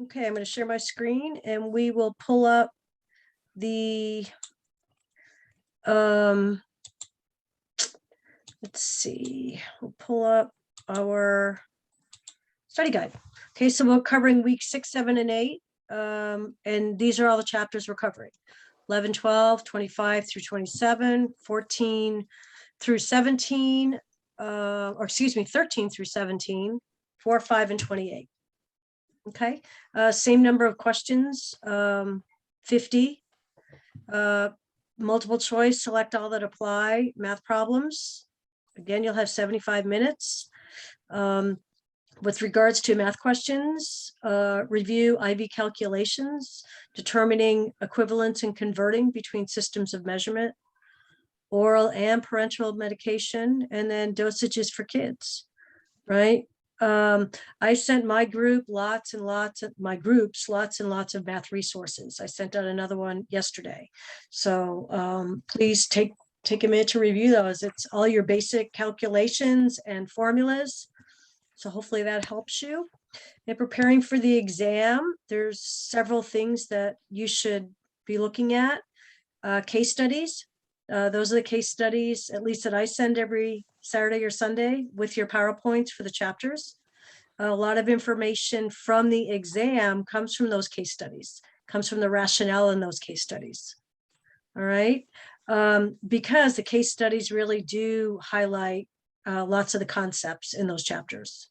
Okay, I'm going to share my screen and we will pull up the, let's see, we'll pull up our study guide. Okay, so we're covering week 6, 7, and 8. And these are all the chapters we're covering. 11, 12, 25 through 27, 14 through 17, or excuse me, 13 through 17, 4, 5, and 28. Okay, same number of questions, 50. Multiple choice, select all that apply, math problems. Again, you'll have 75 minutes. With regards to math questions, review IV calculations, determining equivalence and converting between systems of measurement, oral and parenteral medication, and then dosages for kids, right? I sent my group lots and lots of math resources. I sent out another one yesterday. So please take a minute to review those. It's all your basic calculations and formulas. So hopefully that helps you. In preparing for the exam, there's several things that you should be looking at. Case studies. Those are the case studies, at least that I send every Saturday or Sunday with your PowerPoints for the chapters. A lot of information from the exam comes from those case studies, comes from the rationale in those case studies. All right. Because the case studies really do highlight lots of the concepts in those chapters.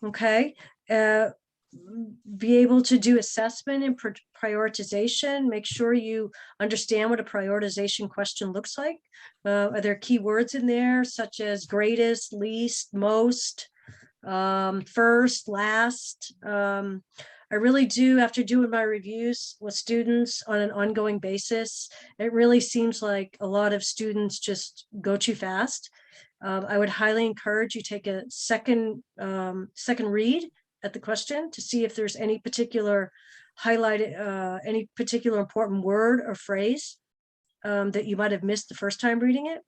Okay. Be able to do assessment and prioritization. Make sure you understand what a prioritization question looks like. Are there keywords in there such as greatest, least, most, first, last? I really do, after doing my reviews with students on an ongoing basis, it really seems like a lot of students just go too fast. I would highly encourage you take a second read at the question to see if there's any particular highlighted, any particular important word or phrase that you might have missed the first time reading it.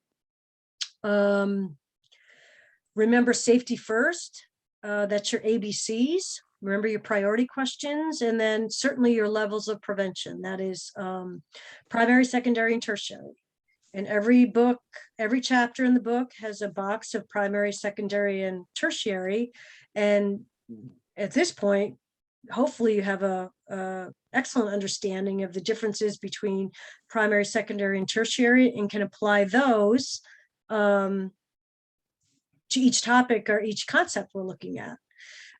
Remember safety first. That's your ABCs. Remember your priority questions, and then certainly your levels of prevention. That is primary, secondary, and tertiary. And every book, every chapter in the book has a box of primary, secondary, and tertiary. And at this point, hopefully you have a excellent understanding of the differences between primary, secondary, and tertiary, and can apply those to each topic or each concept we're looking at.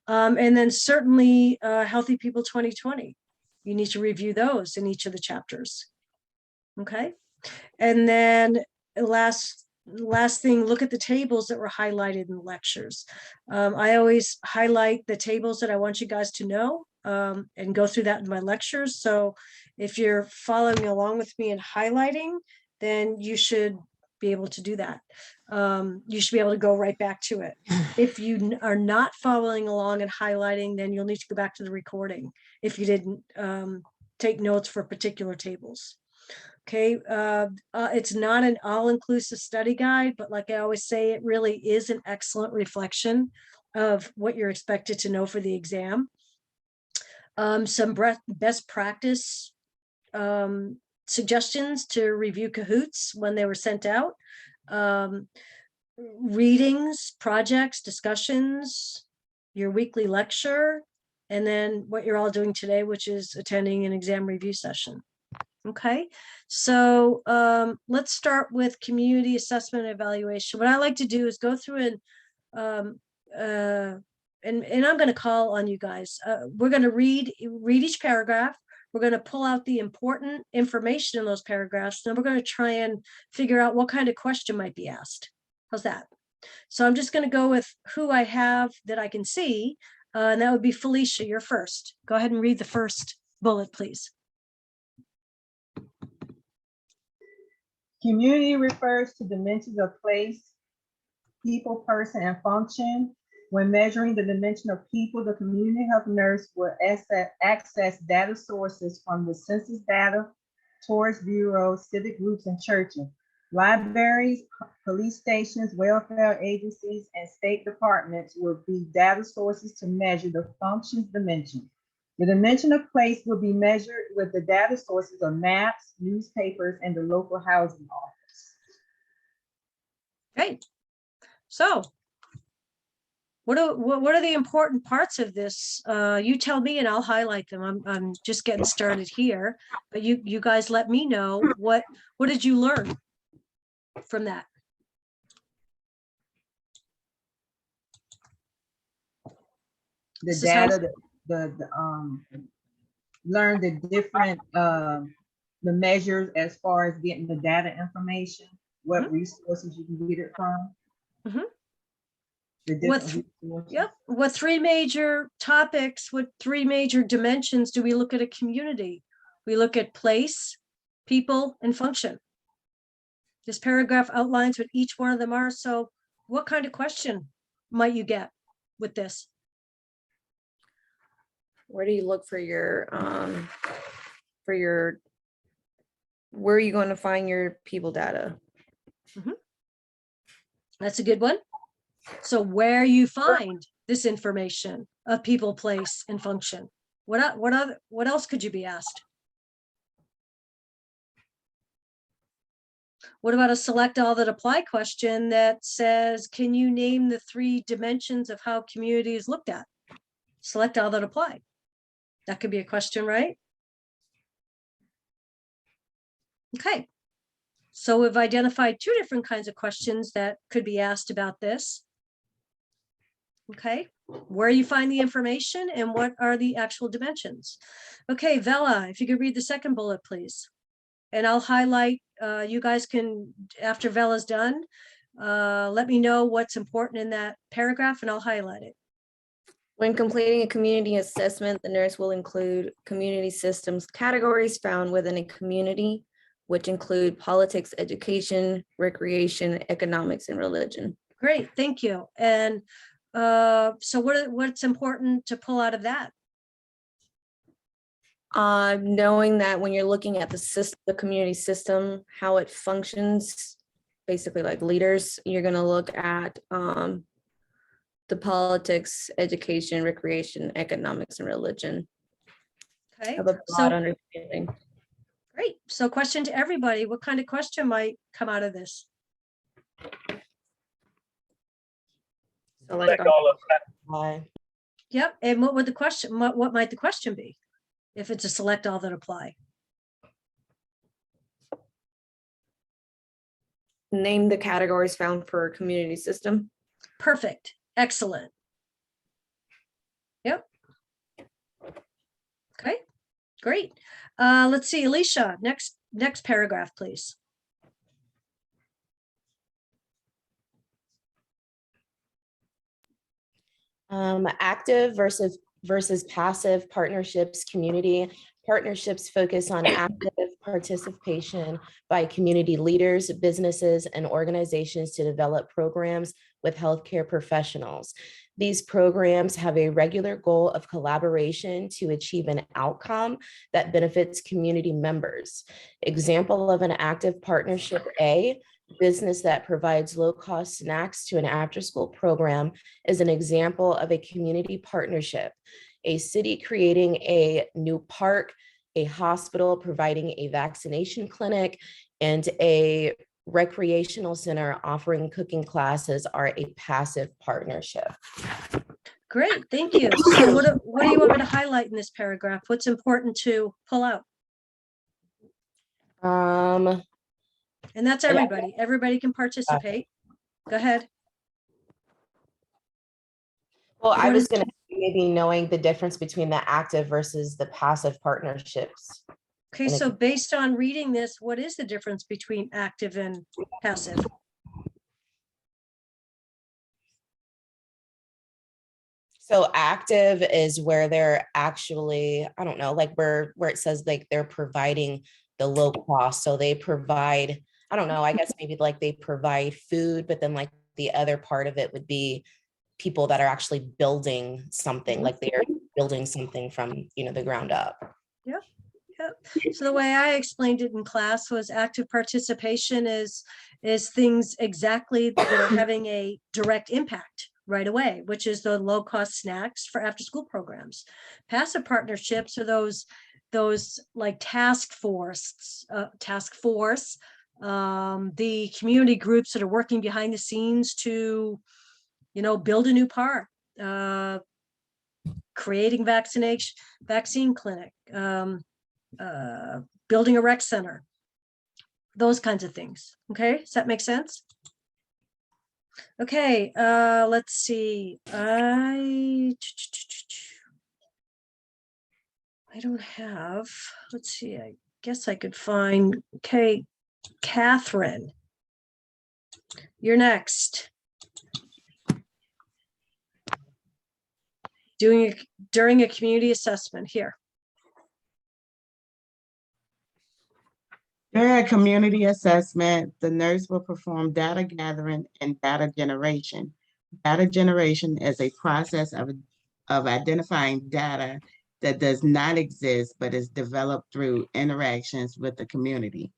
And then certainly Healthy People 2020. You need to review those in each of the chapters. Okay. And then last thing, look at the tables that were highlighted in the lectures. I always highlight the tables that I want you guys to know and go through that in my lectures. So if you're following along with me and highlighting, then you should be able to do that. You should be able to go right back to it. If you are not following along and highlighting, then you'll need to go back to the recording if you didn't take notes for particular tables. Okay, it's not an all-inclusive study guide, but like I always say, it really is an excellent reflection of what you're expected to know for the exam. Some best practice suggestions to review Kahoots when they were sent out. Readings, projects, discussions, your weekly lecture, and then what you're all doing today, which is attending an exam review session. Okay, so let's start with community assessment and evaluation. What I like to do is go through and I'm going to call on you guys. We're going to read each paragraph. We're going to pull out the important information in those paragraphs. Then we're going to try and figure out what kind of question might be asked. How's that? So I'm just going to go with who I have that I can see, and that would be Felicia. You're first. Go ahead and read the first bullet, please. Community refers to dimensions of place, people, person, and function. When measuring the dimension of people, the community health nurse will access data sources from the census data, tourist bureaus, civic groups, and churches. Libraries, police stations, welfare agencies, and state departments will be data sources to measure the function's dimension. The dimension of place will be measured with the data sources of maps, newspapers, and the local housing office. Okay, so what are the important parts of this? You tell me and I'll highlight them. I'm just getting started here, but you guys let me know what did you learn from that? The data, learn the different, the measures as far as getting the data information, what resources you can get it from. The different resources. Yep. What three major topics, what three major dimensions do we look at a community? We look at place, people, and function. This paragraph outlines what each one of them are. So what kind of question might you get with this? Where do you look for your, where are you going to find your people data? That's a good one. So where you find this information of people, place, and function. What else could you be asked? What about a select all that apply question that says, can you name the three dimensions of how community is looked at? Select all that apply. That could be a question, right? Okay. So we've identified two different kinds of questions that could be asked about this. Okay, where you find the information and what are the actual dimensions? Okay, Vela, if you could read the second bullet, please. And I'll highlight, you guys can, after Vela's done, let me know what's important in that paragraph and I'll highlight it. When completing a community assessment, the nurse will include community systems categories found within a community, which include politics, education, recreation, economics, and religion. Great, thank you. And so what's important to pull out of that? Knowing that when you're looking at the community system, how it functions, basically like leaders, you're going to look at the politics, education, recreation, economics, and religion. Okay, Have a broad understanding. Great. So question to everybody, what kind of question might come out of this? Select all. Yep. And what would the question, what might the question be if it's a select all that apply? Name the categories found for a community system. Perfect. Excellent. Yep. Okay, great. Let's see, Alicia, next paragraph, please. Active versus passive partnerships. Community partnerships focus on active participation by community leaders, businesses, and organizations to develop programs with healthcare professionals. These programs have a regular goal of collaboration to achieve an outcome that benefits community members. Example of an active partnership: A, business that provides low-cost snacks to an after-school program is an example of a community partnership. A city creating a new park, a hospital providing a vaccination clinic, and a recreational center offering cooking classes are a passive partnership. Great, thank you. So what do you want me to highlight in this paragraph? What's important to pull out? And that's everybody. Everybody can participate. Go ahead. Well, I was going to maybe knowing the difference between the active versus the passive partnerships. Okay, so based on reading this, what is the difference between active and passive? So active is where they're actually, I don't know, like where it says like they're providing the low cost. So they provide, I don't know, I guess maybe like they provide food, but then like the other part of it would be people that are actually building something, like they're building something from, the ground up. Yep. Yep. So the way I explained it in class was active participation is things exactly that are having a direct impact, right away, which is the low-cost snacks for after-school programs. Passive partnerships are those like task force, the community groups that are working behind the scenes to, build a new park, creating vaccine clinic, building a rec center, those kinds of things. Okay, does that make sense? Okay, let's see. I don't have, let's see, I guess I could find, okay, Catherine, you're next. During a community assessment here. During a community assessment, the nurse will perform data gathering and data generation. Data generation is a process of identifying data that does not exist but is developed through interactions with the community.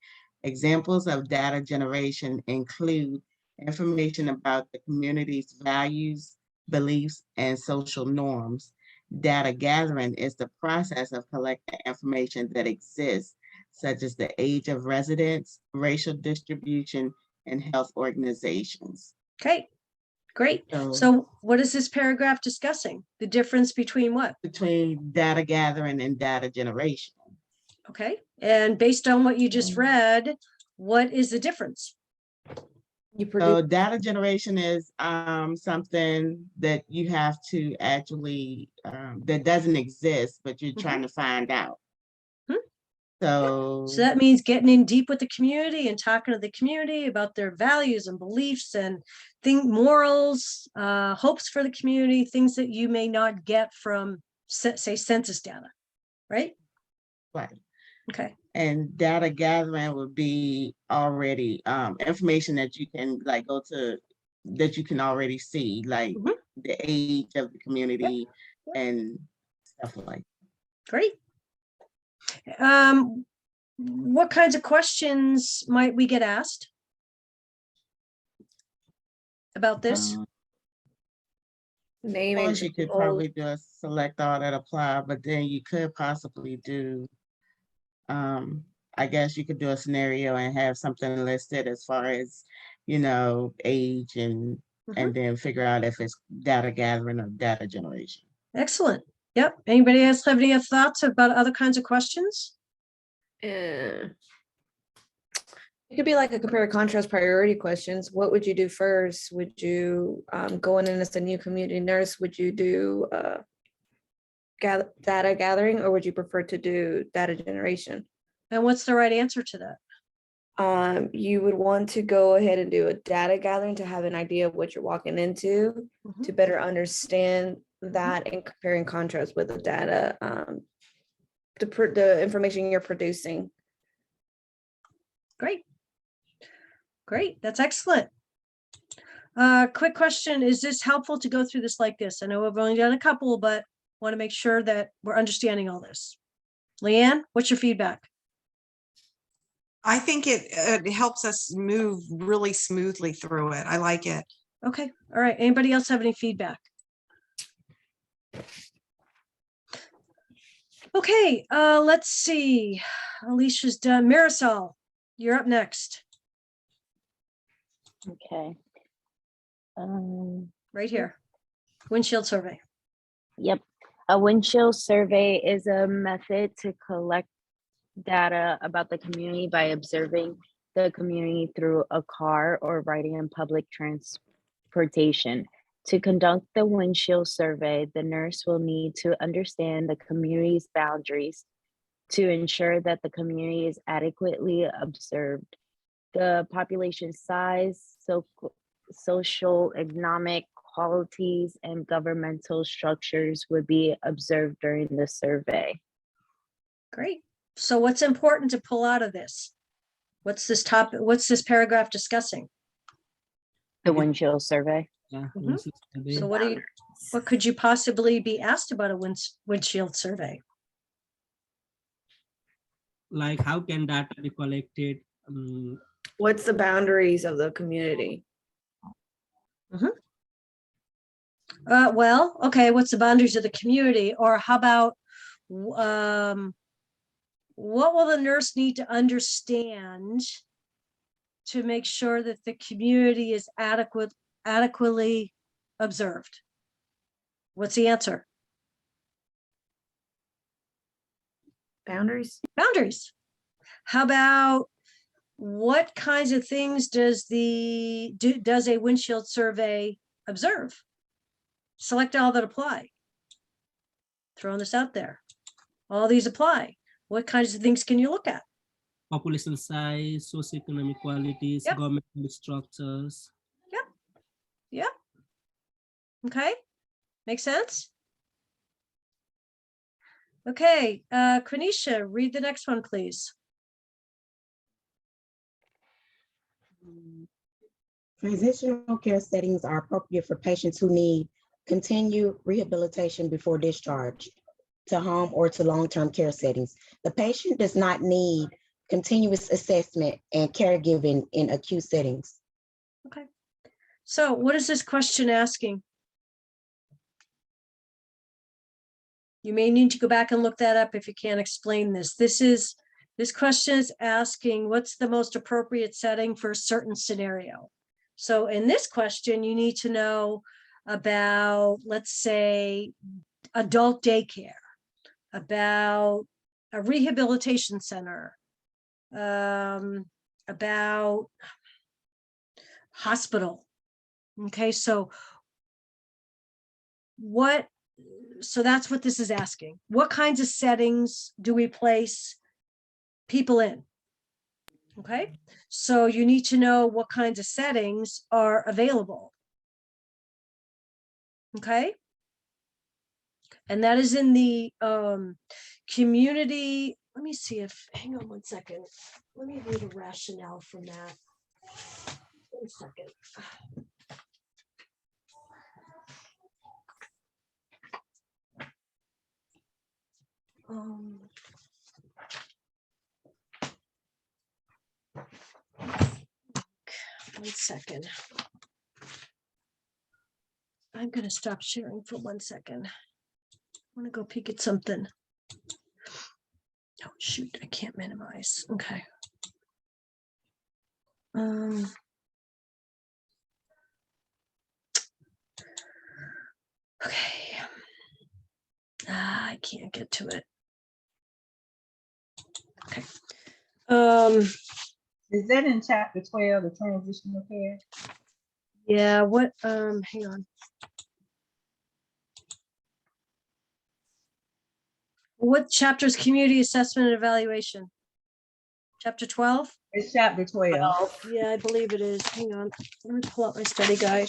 Examples of data generation include information about the community's values, beliefs, and social norms. Data gathering is the process of collecting information that exists, such as the age of residents, racial distribution, and health organizations. Okay, great. So what is this paragraph discussing? The difference between what? Between data gathering and data generation. Okay, and based on what you just read, what is the difference? So data generation is something that you have to actually, that doesn't exist, but you're trying to find out. So that means getting in deep with the community and talking to the community about their values and beliefs and morals, hopes for the community, things that you may not get from, say, census data, right? Right. Okay. And data gathering would be already information that you can like go to, that you can already see, like the age of the community and stuff like that. Great. What kinds of questions might we get asked about this? Naming. You could probably just select all that apply, but then you could possibly do, I guess you could do a scenario and have something listed as far as, age and then figure out if it's data gathering or data generation. Excellent. Yep. Anybody else have any thoughts about other kinds of questions? It could be like a compare and contrast priority questions. What would you do first? Would you go in as a new community nurse? Would you do data gathering, or would you prefer to do data generation? And what's the right answer to that? You would want to go ahead and do a data gathering to have an idea of what you're walking into, to better understand that and compare and contrast with the data, the information you're producing. Great. Great. That's excellent. Quick question. Is this helpful to go through this like this? I know we've only done a couple, but want to make sure that we're understanding all this. Leanne, what's your feedback? I think it helps us move really smoothly through it. I like it. Okay. All right. Anybody else have any feedback? Okay. Let's see. Alicia's done. Marisol, you're up next. Okay. Right here. Windshield survey. Yep. A windshield survey is a method to collect data about the community by observing the community through a car or riding in public transportation. To conduct the windshield survey, the nurse will need to understand the community's boundaries to ensure that the community is adequately observed. The population size, social, economic qualities, and governmental structures would be observed during the survey. Great. So what's important to pull out of this? What's this topic? What's this paragraph discussing? The windshield survey. So what could you possibly be asked about a windshield survey? Like how can data be collected? What's the boundaries of the community? Well, okay, what's the boundaries of the community? Or how about, what will the nurse need to understand to make sure that the community is adequately observed? What's the answer? Boundaries? Boundaries. How about, what kinds of things does a windshield survey observe? Select all that apply. Throwing this out there. All these apply. What kinds of things can you look at? Population size, socioeconomic qualities, Yep. governmental structures. Yep. Okay. Makes sense? Okay, Quenisha, read the next one, please. Transitional care settings are appropriate for patients who need continued rehabilitation before discharge to home or to long-term care settings. The patient does not need continuous assessment and caregiving in acute settings. Okay. So what is this question asking? You may need to go back and look that up if you can't explain this. This question is asking what's the most appropriate setting for a certain scenario. So in this question, you need to know about, let's say, adult daycare, about a rehabilitation center, about hospital. Okay, so that's what this is asking. What kinds of settings do we place people in? Okay, so you need to know what kinds of settings are available. Okay, and that is in the community. Let me see if, hang on one second. Let me read a rationale from that. 1 second. Um, 1 second. I'm going to stop sharing for 1 second. I want to go peek at something. Oh, shoot, I can't minimize. Okay. Okay. I can't get to it. Okay. Is that in chapter 12, the transitional care? Yeah, what, hang on. What chapter is community assessment and evaluation? Chapter 12? It's chapter 12. Yeah, I believe it is. Hang on. Let me pull out my study guide.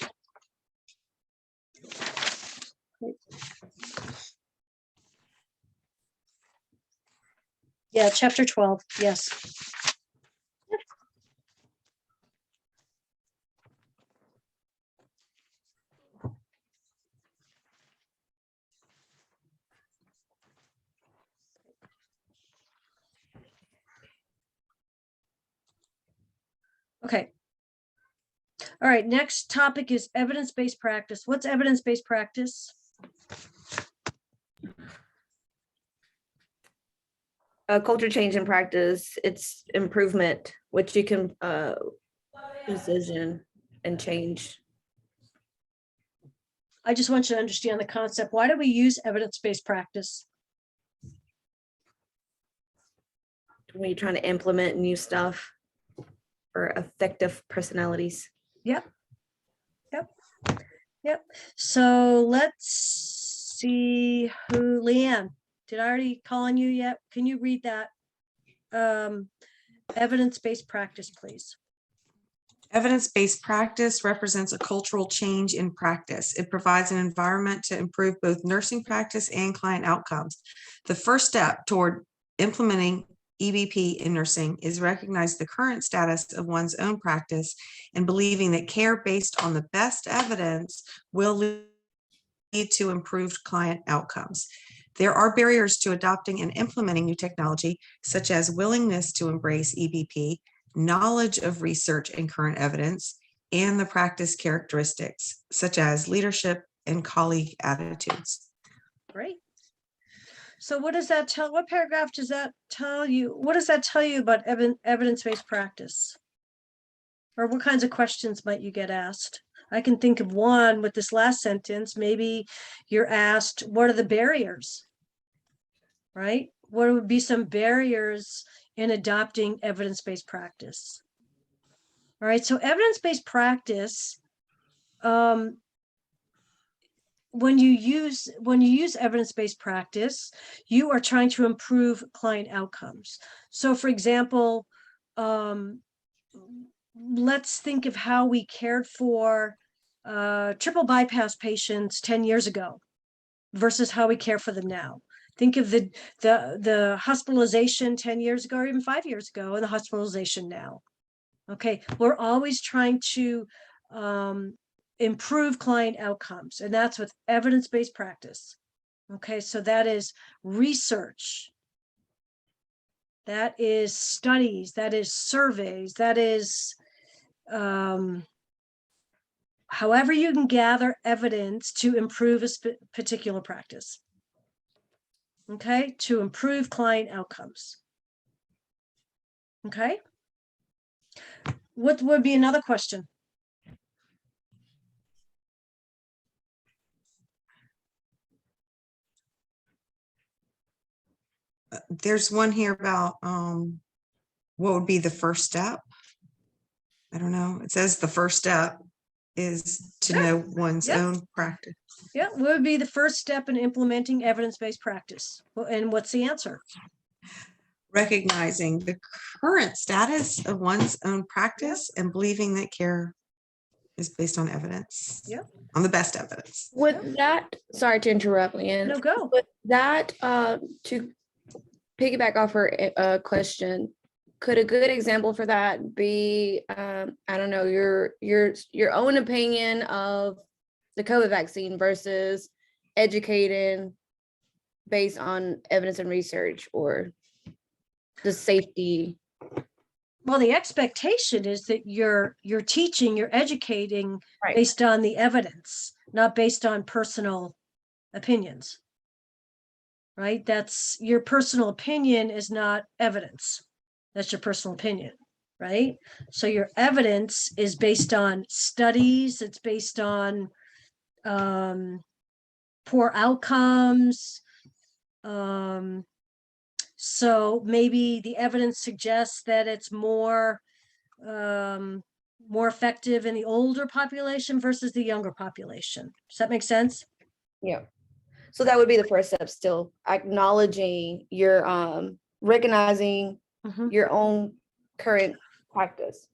Yeah, chapter 12. Yes. Okay. All right, next topic is evidence-based practice. What's evidence-based practice? Culture change in practice, it's improvement, which you can decision and change. I just want you to understand the concept. Why do we use evidence-based practice? When you're trying to implement new stuff for effective personalities. Yep. So let's see who, Leanne, did I already call on you yet? Can you read that? Evidence-based practice, please. Evidence-based practice represents a cultural change in practice. It provides an environment to improve both nursing practice and client outcomes. The first step toward implementing EBP in nursing is recognize the current status of one's own practice and believing that care based on the best evidence will lead to improved client outcomes. There are barriers to adopting and implementing new technology, such as willingness to embrace EBP, knowledge of research and current evidence, and the practice characteristics, such as leadership, and colleague attitudes. Great. So what does that tell, what paragraph does that tell you? What does that tell you about evidence-based practice? Or what kinds of questions might you get asked? I can think of one with this last sentence. Maybe you're asked, what are the barriers? Right? What would be some barriers in adopting evidence-based practice? All right, so evidence-based practice, when you use evidence-based practice, you are trying to improve client outcomes. So for example, let's think of how we cared for triple bypass patients 10 years ago versus how we care for them now. Think of the hospitalization 10 years ago or even 5 years ago and the hospitalization now. Okay, we're always trying to improve client outcomes, and that's with evidence-based practice. Okay, so that is research, that is studies, that is surveys, that is however you can gather evidence to improve a particular practice. Okay, to improve client outcomes. Okay. What would be another question? There's one here about what would be the first step. I don't know. It says the first step is to know one's own practice. Yeah, what would be the first step in implementing evidence-based practice? Well, and what's the answer? Recognizing the current status of one's own practice and believing that care is based on evidence. Yep. On the best evidence. With that, sorry to interrupt, Leanne. No, go. With that, to piggyback off her question, could a good example for that be, I don't know, your own opinion of the COVID vaccine versus educating based on evidence and research, or the safety? Well, the expectation is that you're teaching, you're educating Right. based on the evidence, not based on personal opinions. Right? That's your personal opinion is not evidence. That's your personal opinion, right? So your evidence is based on studies, it's based on poor outcomes. So maybe the evidence suggests that it's more effective in the older population versus the younger population. Does that make sense? Yeah. So that would be the first step, still acknowledging your, recognizing your own current practice.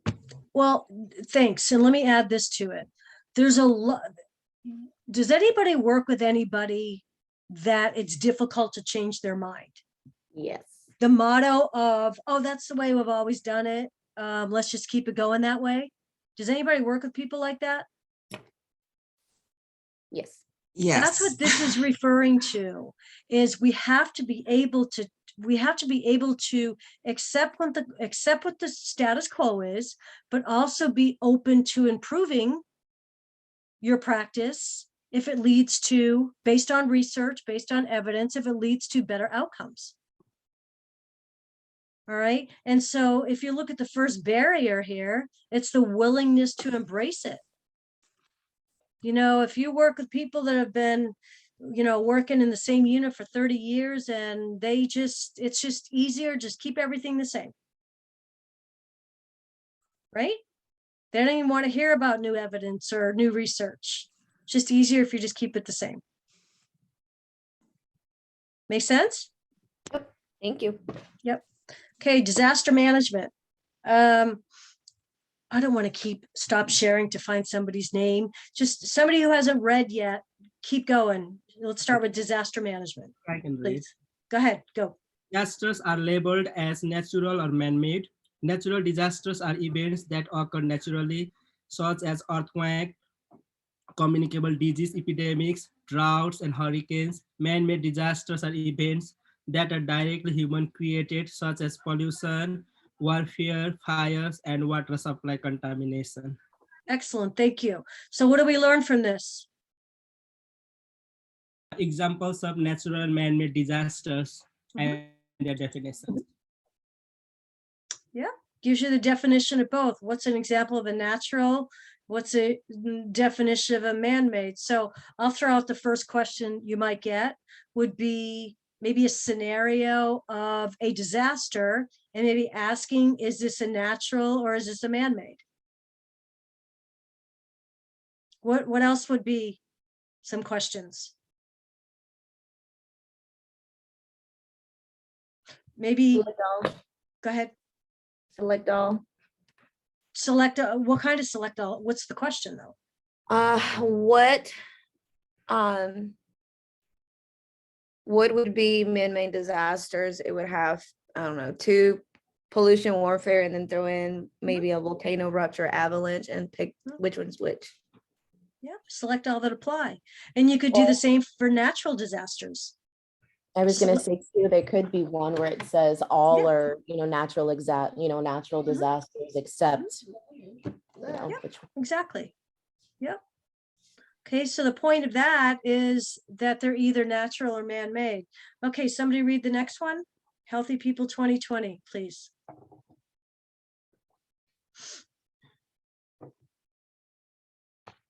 Well, thanks. And let me add this to it. There's a lot. Does anybody work with anybody that it's difficult to change their mind? Yes. The motto of, oh, that's the way we've always done it. Let's just keep it going that way. Does anybody work with people like that? Yes. Yes. That's what this is referring to, is we have to be able to accept what the status quo is, but also be open to improving your practice if it leads to, based on research, based on evidence, if it leads to better outcomes. All right. And so if you look at the first barrier here, it's the willingness to embrace it. You know, if you work with people that have been, you know, working in the same unit for 30 years and it's just easier, just keep everything the same. Right? They don't even want to hear about new evidence or new research. It's just easier if you just keep it the same. Make sense? Thank you. Yep. Okay, disaster management. I don't want to stop sharing to find somebody's name. Just somebody who hasn't read yet, keep going. Let's start with disaster management. I can read. Please. Go ahead, go. Disasters are labeled as natural or man-made. Natural disasters are events that occur naturally, such as earthquake, communicable disease epidemics, droughts, and hurricanes. Man-made disasters are events that are directly human-created, such as pollution, warfare, fires, and water supply contamination. Excellent, thank you. So what do we learn from this? examples of natural and man-made disasters and their definitions. Gives you the definition of both. What's an example of a natural? What's a definition of a man-made? So I'll throw out the first question you might get would be maybe a scenario of a disaster and maybe asking, is this a natural or is this a man-made? What else would be some questions? Maybe, Select all. go ahead. Select all. Select, what kind of select all? What's the question though? What would be man-made disasters? It would have, I don't know, 2 pollution, warfare, and then throw in maybe a volcano eruption or avalanche and pick which one's which. Yeah, select all that apply. And you could do the same for natural disasters. I was gonna Select- say too, there could be one where it says all Yeah. are, natural natural disasters except, Yeah. which one. Exactly. Yep. Okay, so the point of that is that they're either natural or man-made. Okay, somebody read the next one. Healthy People 2020, please.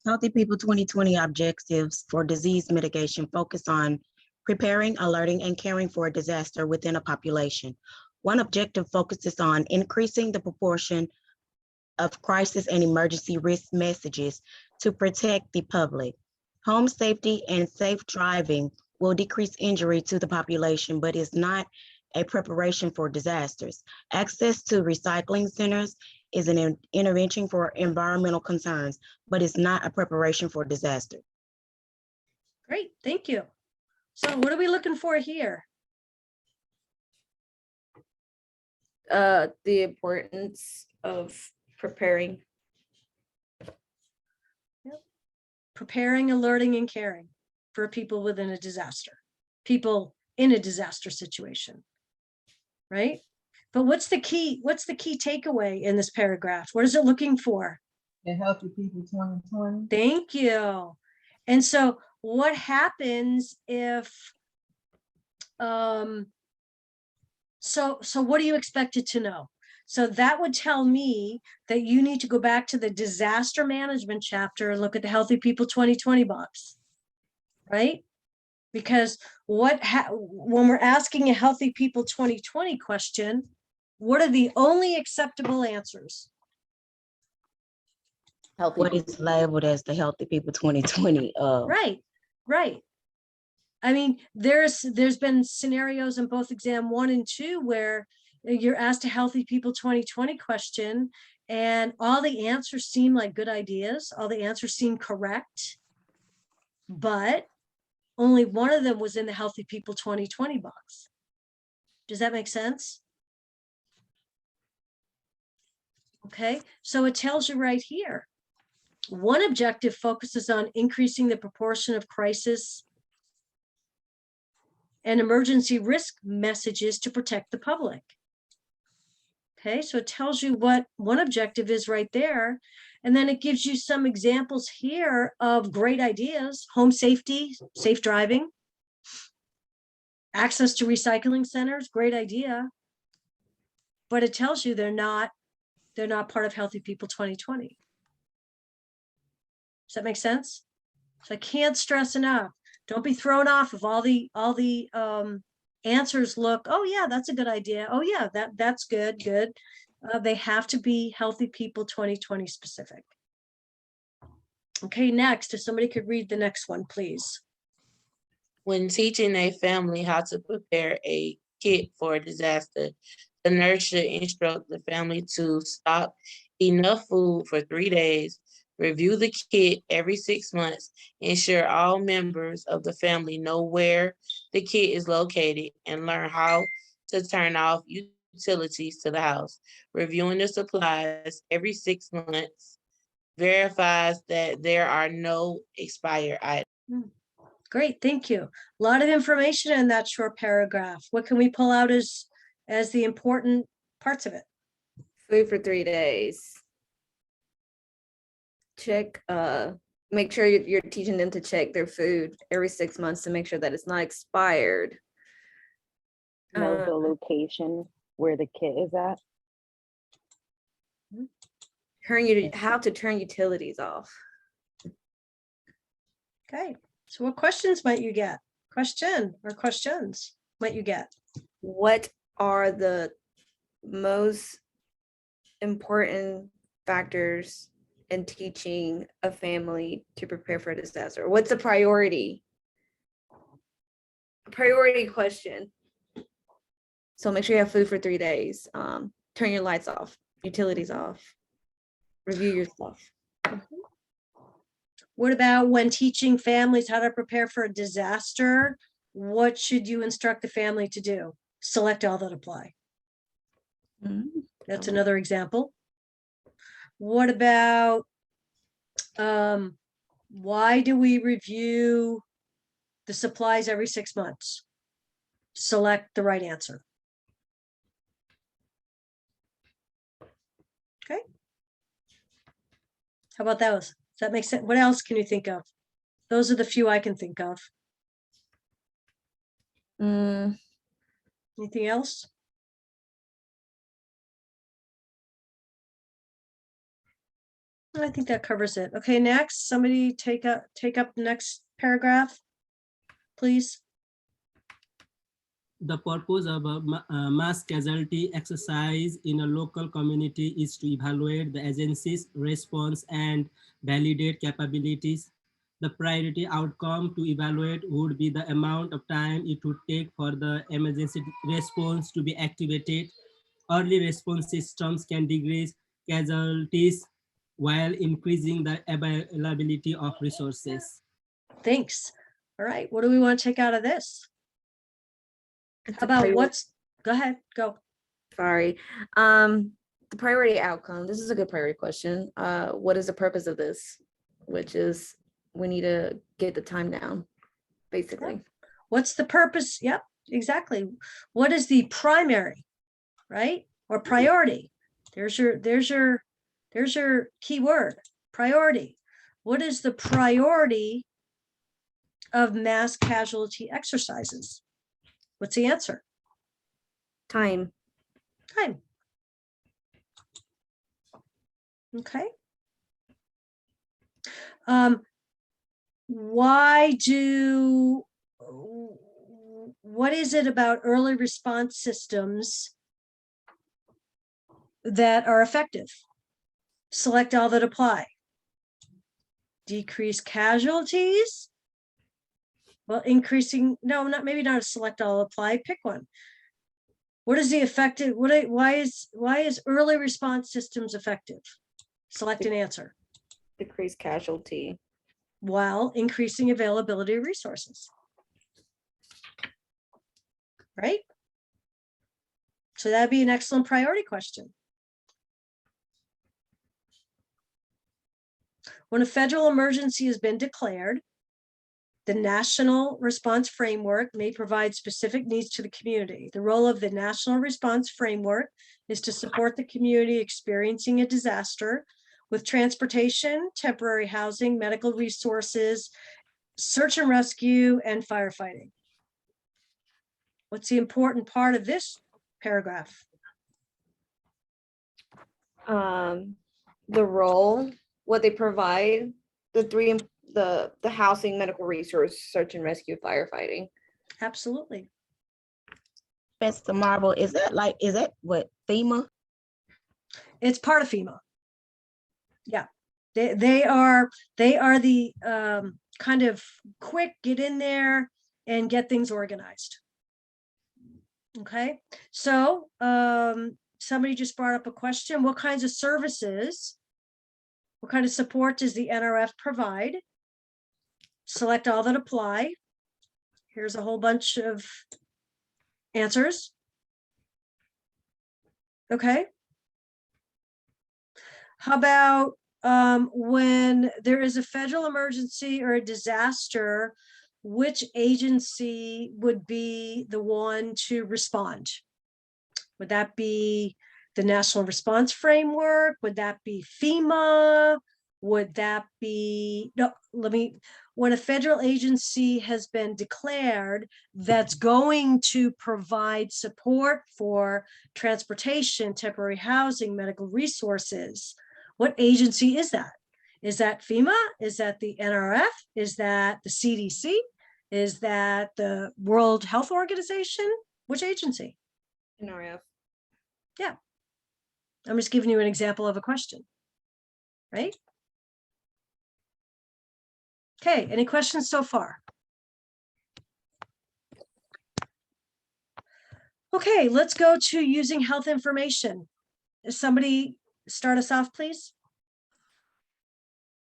Healthy People 2020 objectives for disease mitigation focus on preparing, alerting, and caring for a disaster within a population. One objective focuses on increasing the proportion of crisis and emergency risk messages to protect the public. Home safety and safe driving will decrease injury to the population, but is not a preparation for disasters. Access to recycling centers is an intervention for environmental concerns, but is not a preparation for disaster. Great, thank you. So what are we looking for here? The importance of preparing. Preparing, alerting, and caring for people within a disaster, people in a disaster situation, right? But what's the key takeaway in this paragraph? What is it looking for? The Healthy People 2020. Thank you. And so what happens if, so what do you expect it to know? So that would tell me that you need to go back to the disaster management chapter and look at the Healthy People 2020 box, right? Because when we're asking a Healthy People 2020 question, what are the only acceptable answers? Healthy. What is labeled as the Healthy People 2020? Right. I mean, there's been scenarios in both exam 1 and 2 where you're asked a Healthy People 2020 question and all the answers seem like good ideas. All the answers seem correct, but only one of them was in the Healthy People 2020 box. Does that make sense? Okay, so it tells you right here. One objective focuses on increasing the proportion of crisis and emergency risk messages to protect the public. Okay, so it tells you what one objective is right there. And then it gives you some examples here of great ideas: home safety, safe driving, access to recycling centers, great idea. But it tells you they're not part of Healthy People 2020. Does that make sense? So I can't stress enough. Don't be thrown off of all the answers look, oh yeah, that's a good idea. Oh yeah, that's good. They have to be Healthy People 2020 specific. Okay, next, if somebody could read the next one, please. When teaching a family how to prepare a kit for a disaster, the nurse should instruct the family to stock enough food for 3 days, review the kit every 6 months, ensure all members of the family know where the kit is located, and learn how to turn off utilities to the house. Reviewing the supplies every 6 months verifies that there are no expired items. Great, thank you. A lot of information in that short paragraph. What can we pull out as the important parts of it? Food for 3 days. Check make sure you're teaching them to check their food every 6 months to make sure that it's not expired. Know the location where the kit is at. How to turn utilities off. Okay, so what questions might you get? Questions might you get? What are the most important factors in teaching a family to prepare for a disaster? What's the priority? A priority question. So make sure you have food for 3 days. Turn your lights off, utilities off. Review your stuff. What about when teaching families how to prepare for a disaster? What should you instruct the family to do? Select all that apply. That's another example. What about why do we review the supplies every 6 months? Select the right answer. Okay. How about those? Does that make sense? What else can you think of? Those are the few I can think of. Anything else? I think that covers it. Okay, next, somebody take up the next paragraph, please. The purpose of a mass casualty exercise in a local community is to evaluate the agency's response and validate capabilities. The priority outcome to evaluate would be the amount of time it would take for the emergency response to be activated. Early response systems can decrease casualties while increasing the availability of resources. Thanks. All right, what do we want to take out of this? How about go ahead, go. Sorry. The priority outcome. This is a good priority question. What is the purpose of this? Which is we need to get the time down, basically. What's the purpose? Yep, exactly. What is the primary, right? Or priority? There's your key word, priority. What is the priority of mass casualty exercises? What's the answer? Time. Time. Okay. What is it about early response systems that are effective? Select all that apply. Decrease casualties. Well, maybe not a select all apply, pick one. What is the effective, why is early response systems effective? Select an answer. Decrease casualty. While increasing availability of resources. Right? So that'd be an excellent priority question. When a federal emergency has been declared, the National Response Framework may provide specific needs to the community. The role of the National Response Framework is to support the community experiencing a disaster with transportation, temporary housing, medical resources, search and rescue, and firefighting. What's the important part of this paragraph? The role, what they provide, the housing, medical resource, search and rescue, firefighting. Absolutely. Mr. Marvel, is that what FEMA? It's part of FEMA. Yeah, they are the kind of quick get in there and get things organized. Okay, so somebody just brought up a question. What kinds of services, what kind of support does the NRF provide? Select all that apply. Here's a whole bunch of answers. Okay. How about when there is a federal emergency or a disaster, which agency would be the one to respond? Would that be the National Response Framework? Would that be FEMA? would that be, no, when a federal agency has been declared that's going to provide support for transportation, temporary housing, medical resources, what agency is that? Is that FEMA? Is that the NRF? Is that the CDC? Is that the World Health Organization? Which agency? NRF. Yeah. I'm just giving you an example of a question, right? Okay, any questions so far? Okay, let's go to using health information. Somebody start us off, please.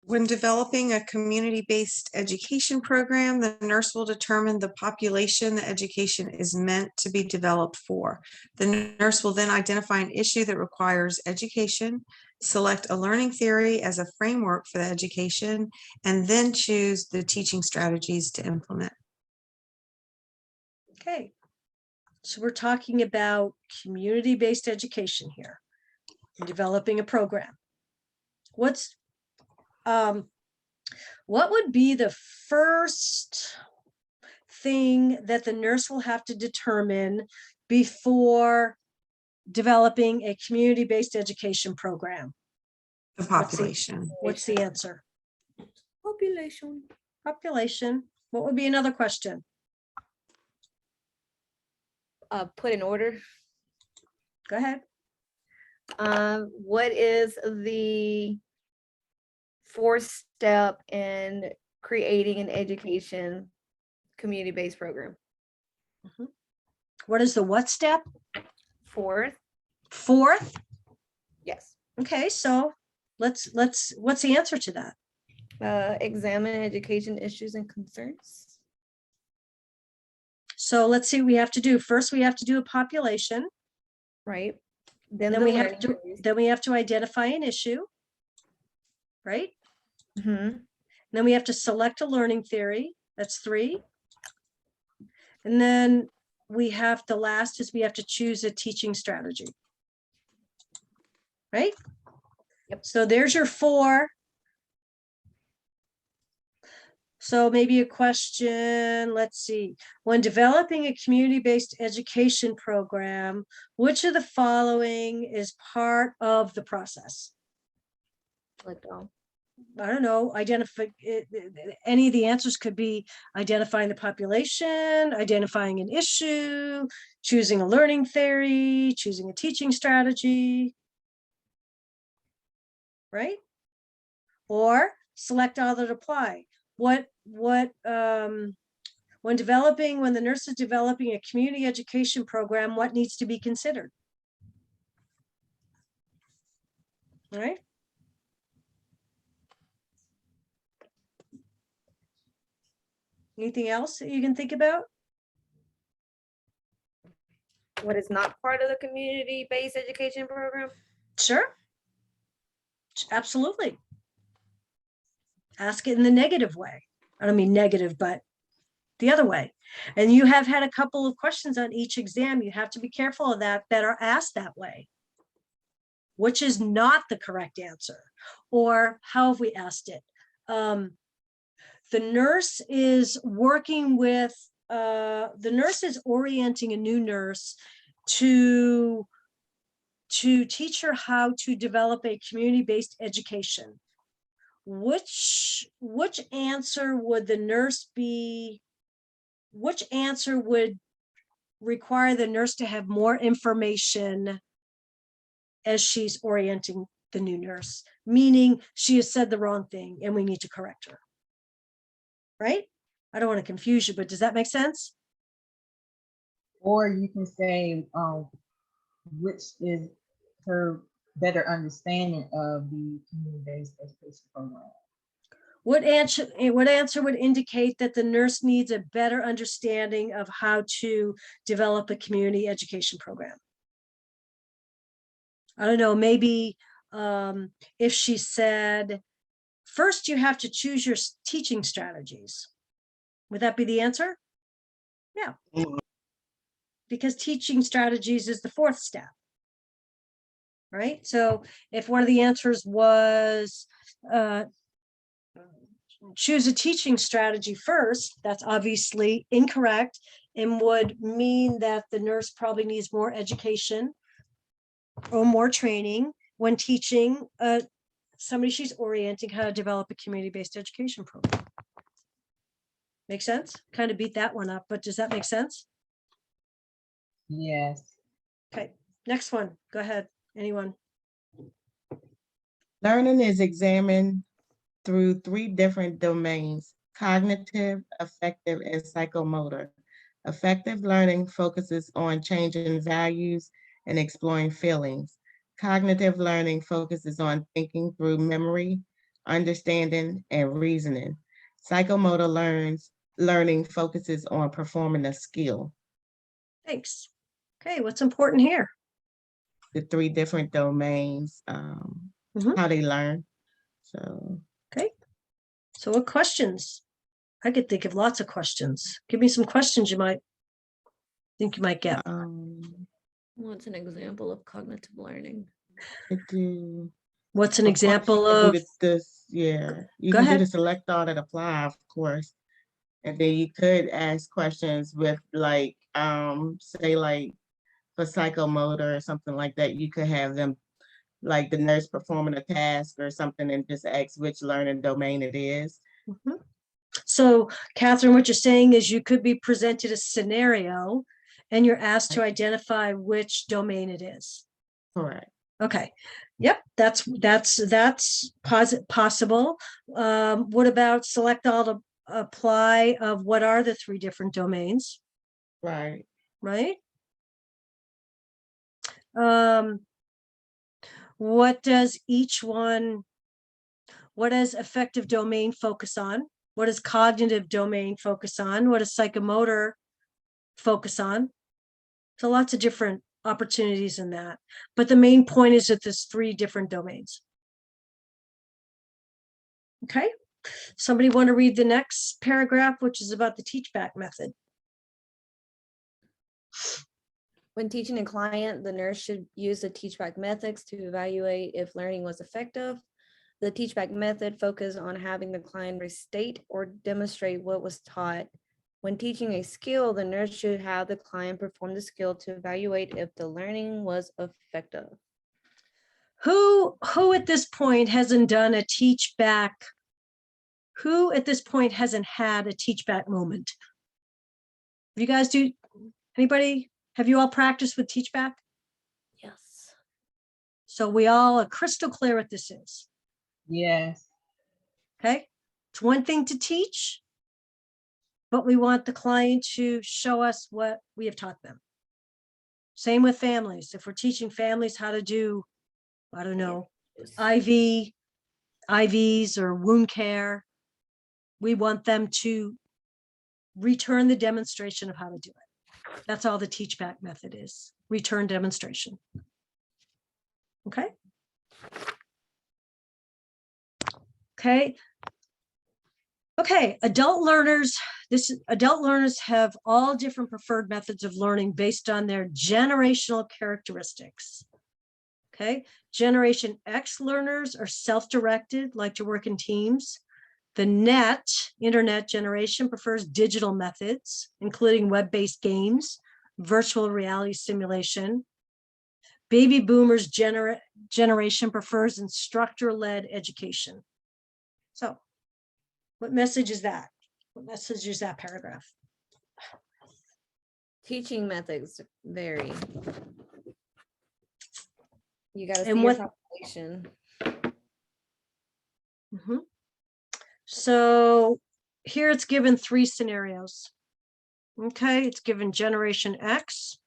When developing a community-based education program, the nurse will determine the population the education is meant to be developed for. The nurse will then identify an issue that requires education, select a learning theory as a framework for the education, and then choose the teaching strategies to implement. Okay, so we're talking about community-based education here, developing a program. What would be the first thing that the nurse will have to determine before developing a community-based education program? The population. What's the answer? Population. Population. What would be another question? Put in order. Go ahead. What is the fourth step in creating an education community-based program? What is the what step? Fourth. Fourth? Yes. Okay, so what's the answer to that? Examine education issues and concerns. So let's see what we have to do. First, we have to do a population. Right. Then the we have learning to theories. identify an issue. Right? Mhm. Then we have to select a learning theory. That's 3. And then the last is we have to choose a teaching strategy. Right? Yep. So there's your 4. So maybe a question, let's see. When developing a community-based education program, which of the following is part of the process? Select all. I don't know, any of the answers could be identifying the population, identifying an issue, choosing a learning theory, choosing a teaching strategy, right? Or select all that apply. When the nurse is developing a community education program, what needs to be considered? All right. Anything else that you can think about? What is not part of the community-based education program? Sure. Absolutely. Ask it in the negative way. I don't mean negative, but the other way. And you have had a couple of questions on each exam. You have to be careful of that are asked that way. Which is not the correct answer? Or how have we asked it? The nurse is working with, the nurse is orienting a new nurse to teach her how to develop a community-based education. Which answer would the nurse be? Which answer would require the nurse to have more information as she's orienting the new nurse? Meaning she has said the wrong thing and we need to correct her. Right? I don't want to confuse you, but does that make sense? Or you can say, which is her better understanding of the community-based education program. What answer would indicate that the nurse needs a better understanding of how to develop a community education program? I don't know, maybe if she said, first you have to choose your teaching strategies. Would that be the answer? Yeah. Because teaching strategies is the 4th step. right? So if one of the answers was choose a teaching strategy first, that's obviously incorrect and would mean that the nurse probably needs more education or more training when teaching somebody she's orienting how to develop a community-based education program. Make sense? Kind of beat that one up, but does that make sense? Yes. Okay, next one. Go ahead. Anyone? Learning is examined through 3 different domains: cognitive, affective, and psychomotor. Affective learning focuses on changing values and exploring feelings. Cognitive learning focuses on thinking through memory, understanding, and reasoning. Psychomotor learning focuses on performing a skill. Thanks. Okay, what's important here? The 3 different domains, Mhm. how they learn. So Okay. So what questions? I could think of lots of questions. Give me some questions you might think you might get. What's an example of cognitive learning? could do. What's an Of course, example you can of? do this, yeah, you Go can do ahead. the select all and apply, of course. And then you could ask questions with like, say like for psychomotor or something like that, you could have them, like the nurse performing a task or something and just ask which learning domain it is. Mhm. So Catherine, what you're saying is you could be presented a scenario and you're asked to identify which domain it is. Correct. Okay. Yep, that's possible. What about select all to apply of what are the 3 different domains, Right. right? What does what does affective domain focus on? What does cognitive domain focus on? What does psychomotor focus on? So lots of different opportunities in that. But the main point is that there's 3 different domains. Okay. Somebody want to read the next paragraph, which is about the teach back method? When teaching a client, the nurse should use the teach back methods to evaluate if learning was effective. The teach back method focuses on having the client restate or demonstrate what was taught. When teaching a skill, the nurse should have the client perform the skill to evaluate if the learning was effective. Who at this point hasn't done a teach back? Who at this point hasn't had a teach back moment? You guys do? Anybody? Have you all practiced with teach back? Yes. So we all are crystal clear what this is. Yes. Okay. It's one thing to teach, but we want the client to show us what we have taught them. Same with families. If we're teaching families how to do, I don't know, IVs or wound care, we want them to return the demonstration of how to do it. That's all the teach back method is, return demonstration. Okay. Okay. Okay, adult learners have all different preferred methods of learning based on their generational characteristics. Okay, Generation X learners are self-directed, like to work in teams. The internet generation prefers digital methods, including web-based games, virtual reality simulation. Baby boomers generation prefers instructor-led education. So what message is that? What message is that paragraph? Teaching methods vary. You got to see And your what- population. Mhm. So here it's given 3 scenarios. Okay, it's given Generation X,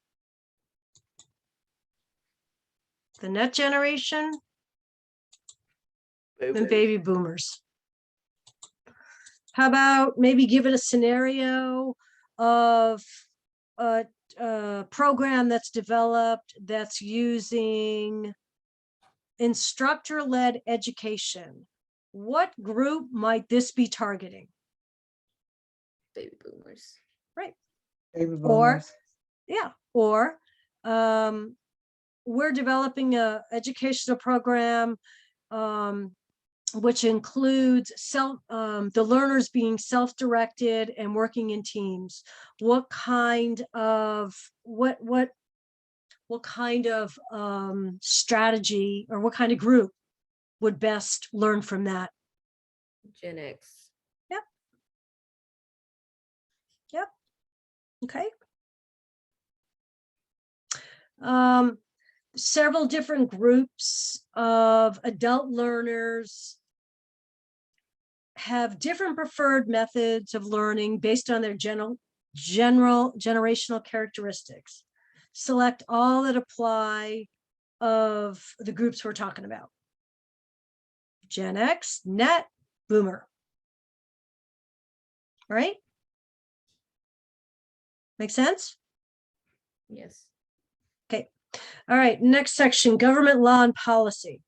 the net generation, and baby boomers. How about maybe give it a scenario of a program that's developed that's using instructor-led education. What group might this be targeting? Baby boomers. Right. Baby Or, boomers. yeah, or we're developing a educational program which includes the learners being self-directed and working in teams. What kind of strategy, or what kind of group would best learn from that? Gen X. Yep. Okay. Several different groups of adult learners have different preferred methods of learning based on their generational characteristics. Select all that apply of the groups we're talking about. Gen X, Net, Boomer. Right? Make sense? Yes. Okay. All right. Next section, government law and policy.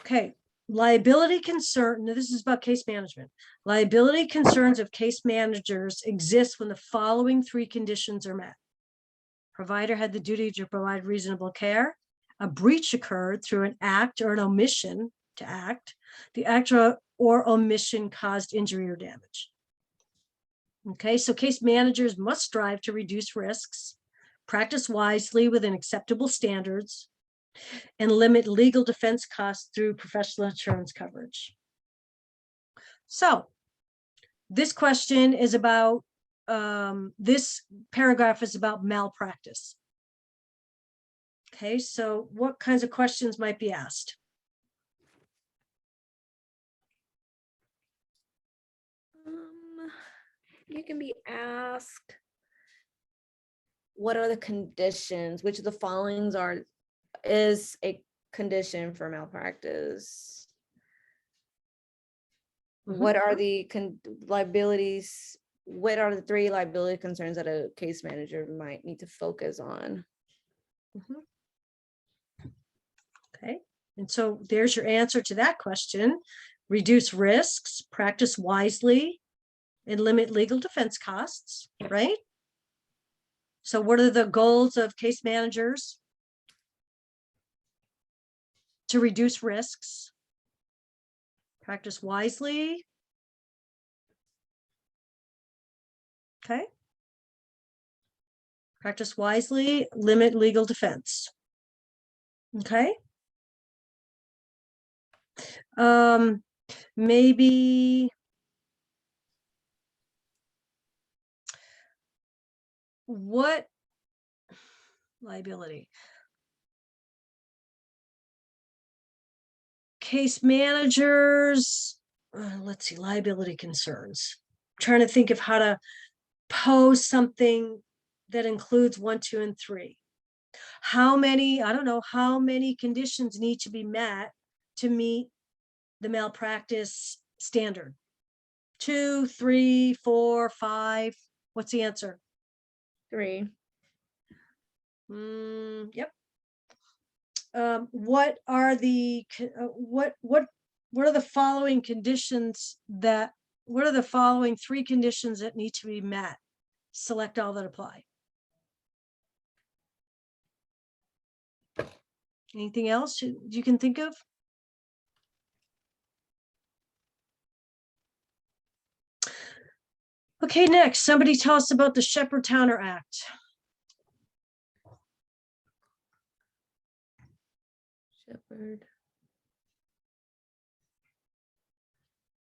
Okay. Liability concern. Now, this is about case management. Liability concerns of case managers exist when the following three conditions are met. Provider had the duty to provide reasonable care. A breach occurred through an act or an omission to act. The act or omission caused injury or damage. Okay, so case managers must strive to reduce risks, practice wisely within acceptable standards, and limit legal defense costs through professional insurance coverage. So this question is about, this paragraph is about malpractice. Okay, so what kinds of questions might be asked? You can be asked, what are the conditions? Which of the followings is a condition for malpractice? What are the liabilities? What are the three liability concerns that a case manager might need to focus on? Okay, and so there's your answer to that question. Reduce risks, practice wisely, and limit legal defense costs, right? So what are the goals of case managers? To reduce risks, practice wisely. Okay. Practice wisely, limit legal defense. Okay. Maybe what liability? Case managers, let's see, liability concerns. I'm trying to think of how to pose something that includes 1, 2, and 3. How many, I don't know, how many conditions need to be met to meet the malpractice standard? 2, 3, 4, 5. What's the answer? 3. Yep. What are the what are the following conditions that? What are the following 3 conditions that need to be met? Select all that apply. Anything else you can think of? Okay, next, somebody tell us about the Shepherd-Towner Act. Shepherd.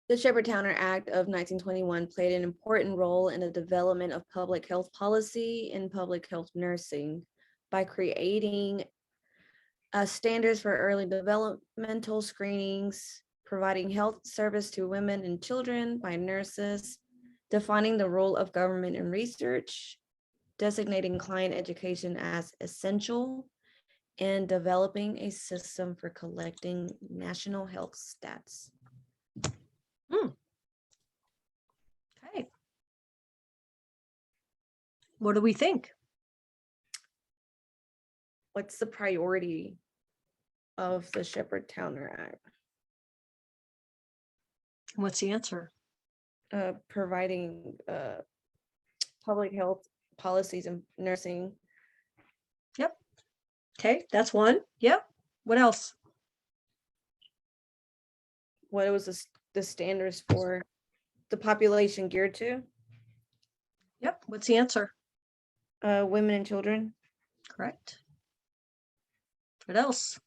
The Shepherd-Towner Act of 1921 played an important role in the development of public health policy and public health nursing by creating standards for early developmental screenings, providing health service to women and children by nurses, defining the role of government in research, designating client education as essential, and developing a system for collecting national health stats. Okay. What do we think? What's the priority of the Shepherd-Towner Act? What's the answer? Providing public health policies and nursing. Yep. Okay, that's one. Yep. What else? What was the standards for the population geared to? Yep. What's the answer? Women and children. Correct. What else?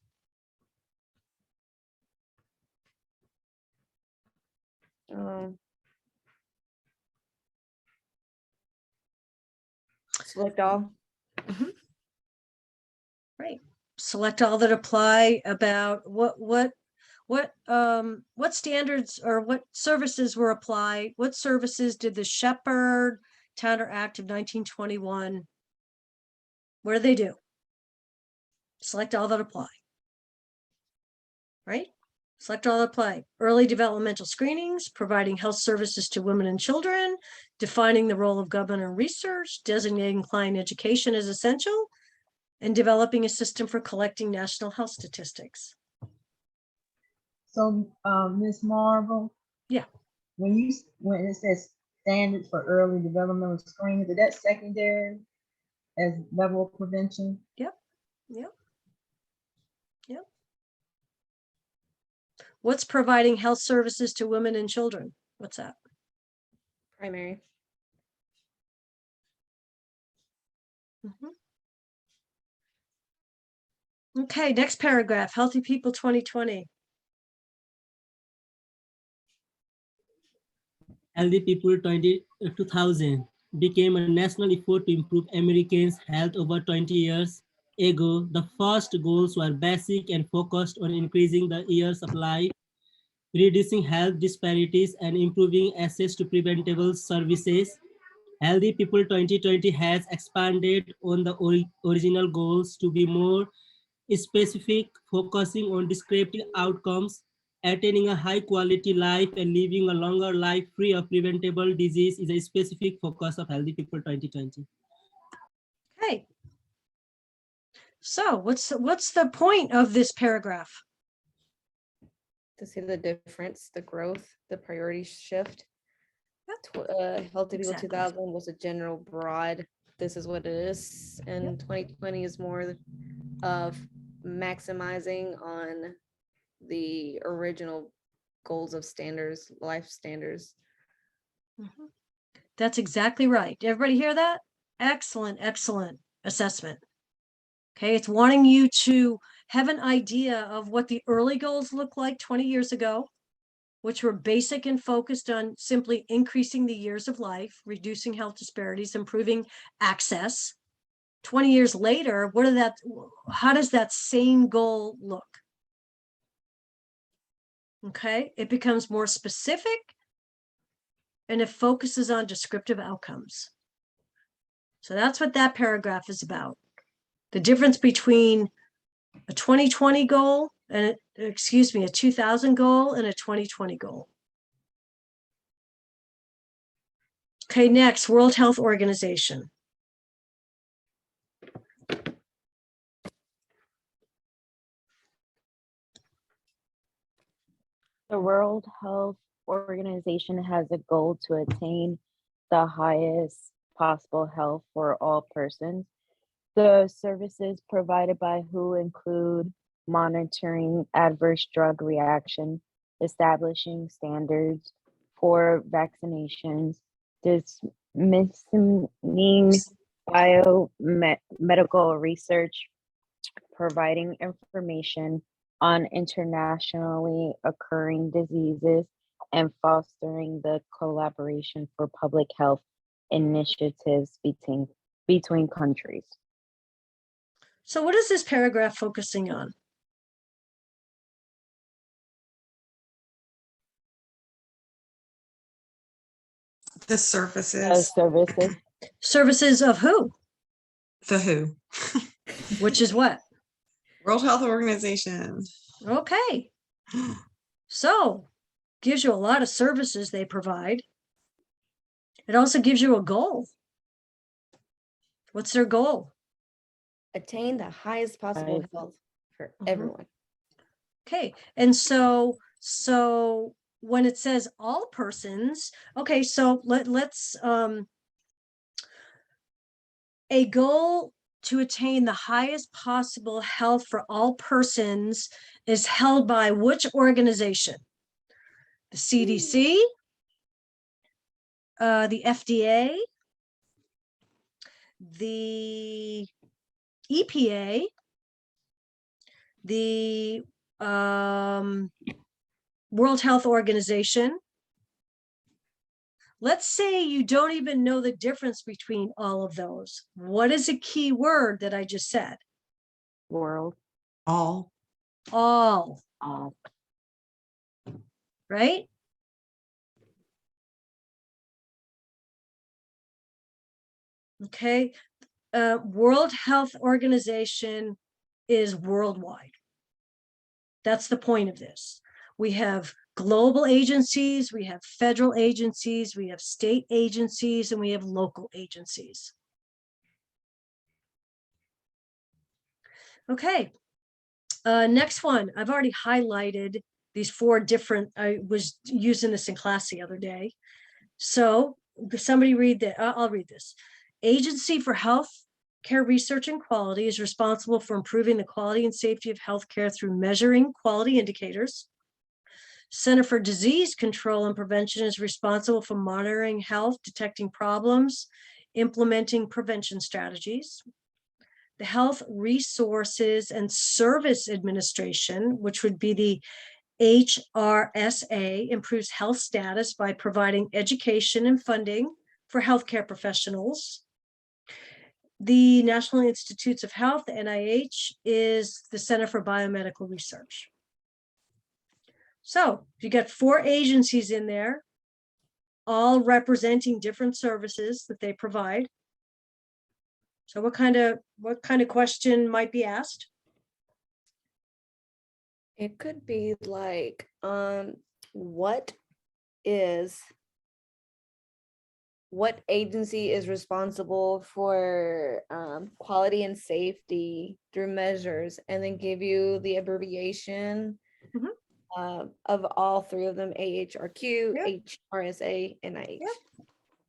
Select all. Right. Select all that apply about what standards or what services were applied? What services did the Shepherd Towner Act of 1921? What do they do? Select all that apply. Right? Select all that apply. Early developmental screenings, providing health services to women and children, defining the role of government and research, designating client education as essential, and developing a system for collecting national health statistics. So, Ms. Marvel? Yeah. When it says standards for early developmental screening, is that secondary as level of prevention? Yep. Yep. Yep. What's providing health services to women and children? What's that? Primary. Okay, next paragraph, Healthy People 2020. Healthy People 2000 became a national effort to improve Americans' health over 20 years ago. The first goals were basic and focused on increasing the years of life, reducing health disparities, and improving access to preventable services. Healthy People 2020 has expanded on the original goals to be more specific, focusing on descriptive outcomes. Attaining a high quality life and living a longer life free of preventable disease is a specific focus of Healthy People 2020. Okay. So what's the point of this paragraph? To see the difference, the growth, the priority shift. Healthy People Exactly. 2000 was a general broad, this is what it is, and 2020 is more of maximizing on the original goals of standards, life standards. That's exactly right. Everybody hear that? Excellent, excellent assessment. Okay, it's wanting you to have an idea of what the early goals look like 20 years ago, which were basic and focused on simply increasing the years of life, reducing health disparities, improving access. 20 years later, how does that same goal look? Okay, it becomes more specific and it focuses on descriptive outcomes. So that's what that paragraph is about. The difference between a 2020 goal and a 2000 goal and a 2020 goal. Okay, next, World Health Organization. The World Health Organization has a goal to attain the highest possible health for all persons. The services provided by WHO include monitoring adverse drug reaction, establishing standards for vaccinations, dismissing biomedical research, providing information on internationally occurring diseases, and fostering the collaboration for public health initiatives between countries. So what is this paragraph focusing on? The The services, services. Services of who? the WHO, Which is what? World Health Organization. Okay. So gives you a lot of services they provide. It also gives you a goal. What's their goal? Attain the highest possible Highest. health for Mhm. everyone. Okay, and so when it says all persons, okay, so let's a goal to attain the highest possible health for all persons is held by which organization? The CDC, the FDA, the EPA, the World Health Organization. Let's say you don't even know the difference between all of those. What is a key word that I just said? World. All. All, All. right? Okay. World Health Organization is worldwide. That's the point of this. We have global agencies, we have federal agencies, we have state agencies, and we have local agencies. Okay. Next one, I've already highlighted these 4 different, I was using this in class the other day. So somebody read that, I'll read this. Agency for Health Care Research and Quality is responsible for improving the quality and safety of healthcare through measuring quality indicators. Center for Disease Control and Prevention is responsible for monitoring health, detecting problems, implementing prevention strategies. The Health Resources and Service Administration, which would be the HRSA, improves health status by providing education and funding for healthcare professionals. The National Institutes of Health, the NIH, is the Center for Biomedical Research. So you got 4 agencies in there, all representing different services that they provide. So what kind of question might be asked? It could be like, what agency is responsible for quality and safety through measures, and then give you the abbreviation of all 3 of them: AHRQ, Yep. HRSA, NIH. Yep.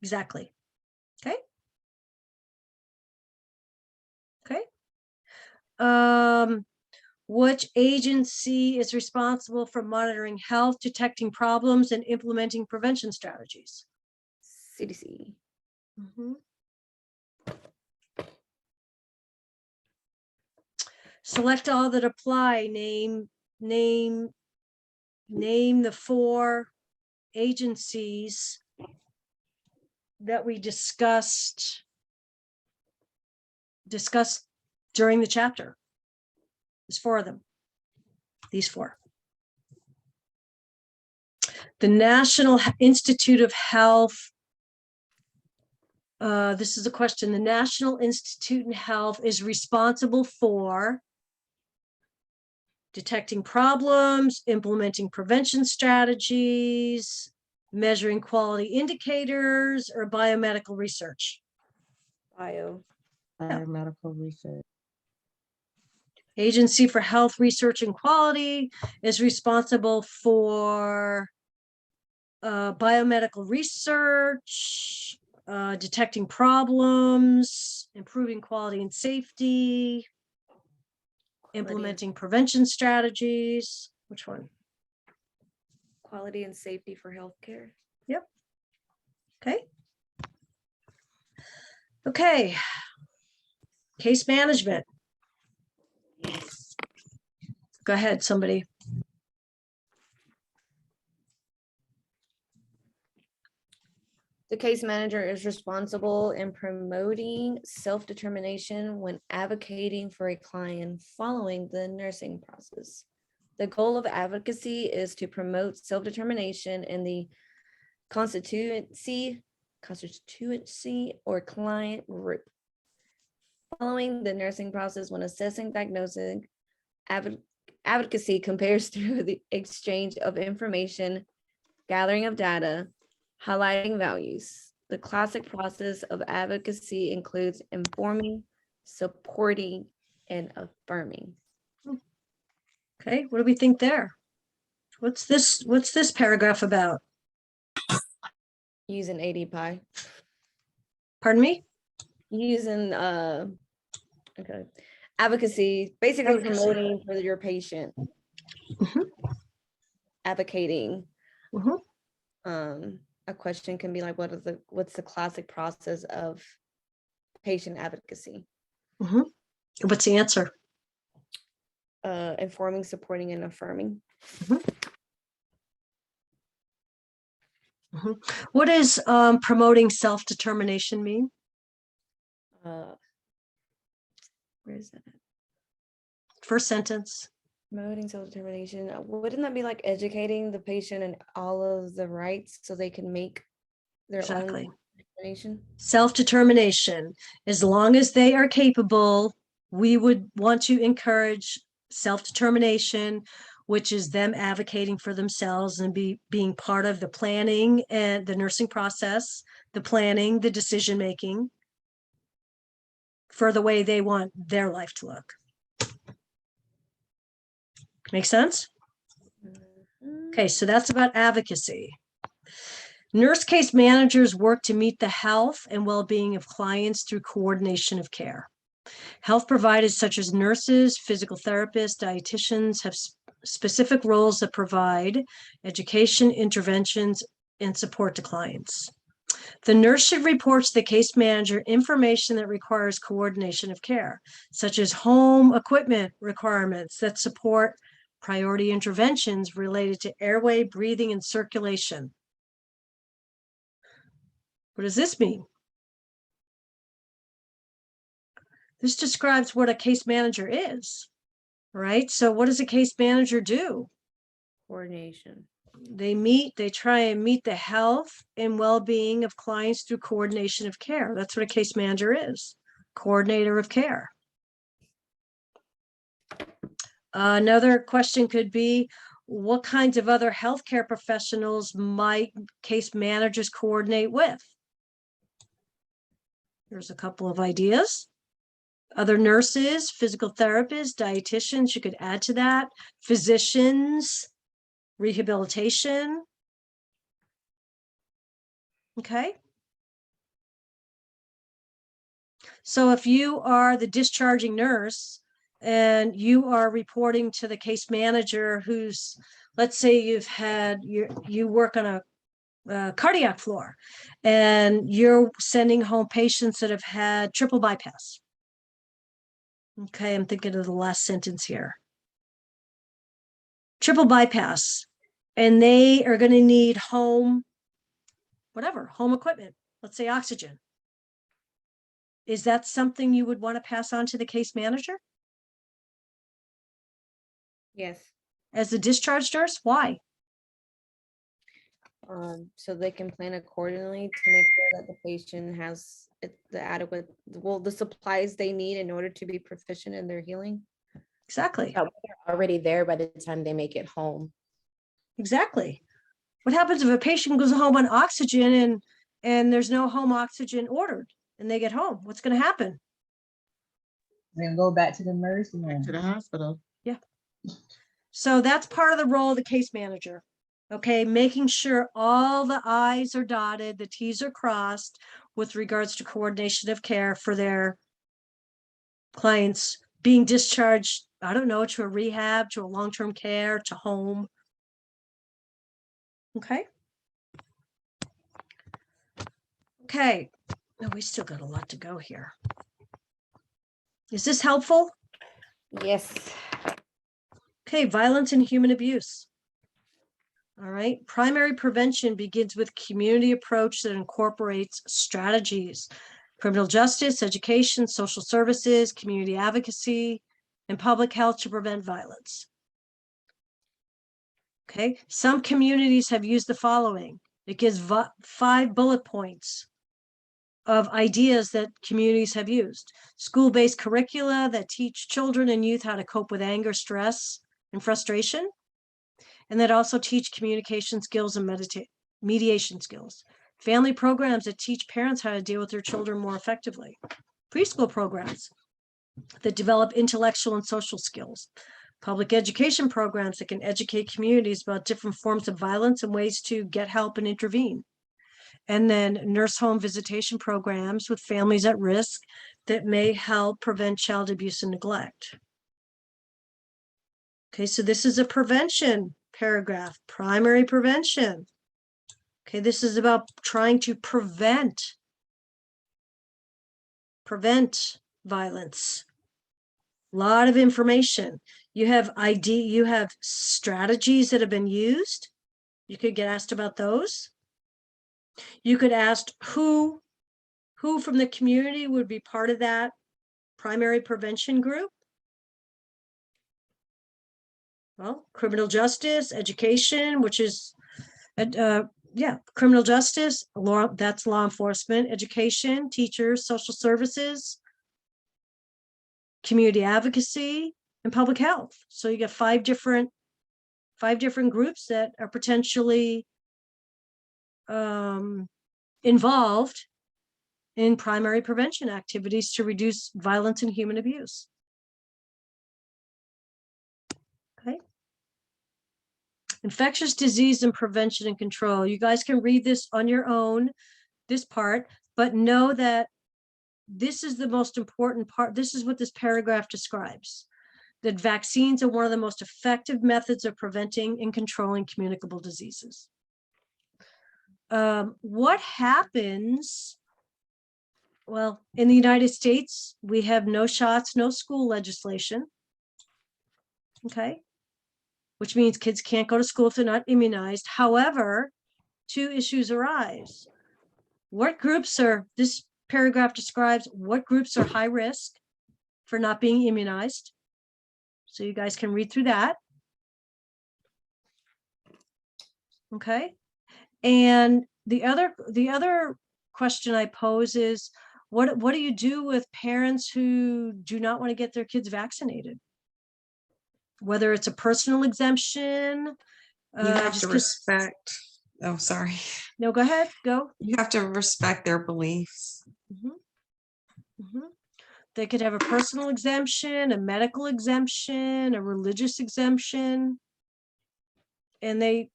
Exactly. Okay. Okay. Which agency is responsible for monitoring health, detecting problems, and implementing prevention strategies? CDC. Select all that apply. Name the 4 agencies that we discussed during the chapter. There's 4 of them. These 4. The National Institute of Health. This is a question. The National Institute of Health is responsible for detecting problems, implementing prevention strategies, measuring quality indicators, or biomedical research. Biomedical research. Agency for Health Research and Quality is responsible for biomedical research, detecting problems, improving quality and safety, implementing prevention strategies. Which one? Quality and safety for healthcare. Yep. Okay. Okay. Case management. Go ahead, somebody. The case manager is responsible in promoting self-determination when advocating for a client following the nursing process. The goal of advocacy is to promote self-determination in the constituency or client group. Following the nursing process, when assessing, diagnosing, advocacy compares through the exchange of information, gathering of data, highlighting values. The classic process of advocacy includes informing, supporting, and affirming. Okay, what do we think there? What's this paragraph about? Using ADPI. Pardon me? Using Okay. Advocacy, basically Advocacy. promoting for your patient. Mhm. Advocating. Mhm. A question can be like, what's the classic process of patient advocacy? Mhm. What's the answer? Informing, supporting, and affirming. Mhm. What does promoting self-determination mean? Where is that? First sentence. Promoting self-determination. Wouldn't that be like educating the patient and all of the rights so they can make their Exactly. own determination? Self-determination. As long as they are capable, we would want to encourage self-determination, which is them advocating for themselves and being part of the planning and the nursing process, the planning, the decision-making for the way they want their life to look. Make sense? Okay, so that's about advocacy. Nurse case managers work to meet the health and well-being of clients through coordination of care. Health providers such as nurses, physical therapists, dietitians have specific roles that provide education, interventions, and support to clients. The nurse should report to the case manager information that requires coordination of care, such as home equipment requirements that support priority interventions related to airway, breathing, and circulation. What does this mean? This describes what a case manager is, right? So what does a case manager do? Coordination. They try and meet the health and well-being of clients through coordination of care. That's what a case manager is, coordinator of care. Another question could be, what kinds of other healthcare professionals might case managers coordinate with? There's a couple of ideas. Other nurses, physical therapists, dietitians, you could add to that, physicians, rehabilitation. Okay. So if you are the discharging nurse and you are reporting to the case manager who's, let's say you work on a cardiac floor and you're sending home patients that have had triple bypass. Okay, I'm thinking of the last sentence here. Triple bypass, and they are going to need home equipment, let's say oxygen. Is that something you would want to pass on to the case manager? Yes. As a discharge nurse? Why? So they can plan accordingly to make sure that the patient has the adequate, the supplies they need in order to be proficient in their healing. Exactly. They're already there by the time they make it home. Exactly. What happens if a patient goes home on oxygen and there's no home oxygen ordered and they get home? What's going to happen? Then go back to the nursing home. To the hospital. Yeah. So that's part of the role of the case manager. Okay, making sure all the I's are dotted, the T's are crossed with regards to coordination of care for their clients being discharged, I don't know, to a rehab, to a long-term care, to home. Okay. Okay. Oh, we still got a lot to go here. Is this helpful? Yes. Okay, violence and human abuse. All right, primary prevention begins with community approach that incorporates strategies, criminal justice, education, social services, community advocacy, and public health to prevent violence. Okay, some communities have used the following. It gives 5 bullet points of ideas that communities have used. School-based curricula that teach children and youth how to cope with anger, stress, and frustration, and that also teach communication skills and mediation skills. Family programs that teach parents how to deal with their children more effectively. Preschool programs that develop intellectual and social skills. Public education programs that can educate communities about different forms of violence and ways to get help and intervene. And then nurse home visitation programs with families at risk that may help prevent child abuse and neglect. Okay, so this is a prevention paragraph, primary prevention. Okay, this is about trying to prevent violence. A lot of information. You have you have strategies that have been used. You could get asked about those. You could ask who from the community would be part of that primary prevention group. Well, criminal justice, education, which is, criminal justice, law, that's law enforcement, education, teachers, social services, community advocacy, and public health. So you get five different groups that are potentially involved in primary prevention activities to reduce violence and human abuse. Okay. Infectious disease and prevention and control. You guys can read this on your own, this part, but know that this is the most important part. This is what this paragraph describes. That vaccines are one of the most effective methods of preventing and controlling communicable diseases. What happens? Well, in the United States, we have no shots, no school legislation. Okay. Which means kids can't go to school if they're not immunized. However, two issues arise. What groups are, this paragraph describes what groups are high risk for not being immunized. So you guys can read through that. Okay. And the other question I pose is, what do you do with parents who do not want to get their kids vaccinated? Whether it's a personal exemption. You have to respect. Oh, sorry. No, go ahead. Go. You have to respect their beliefs. They could have a personal exemption, a medical exemption, a religious exemption. And the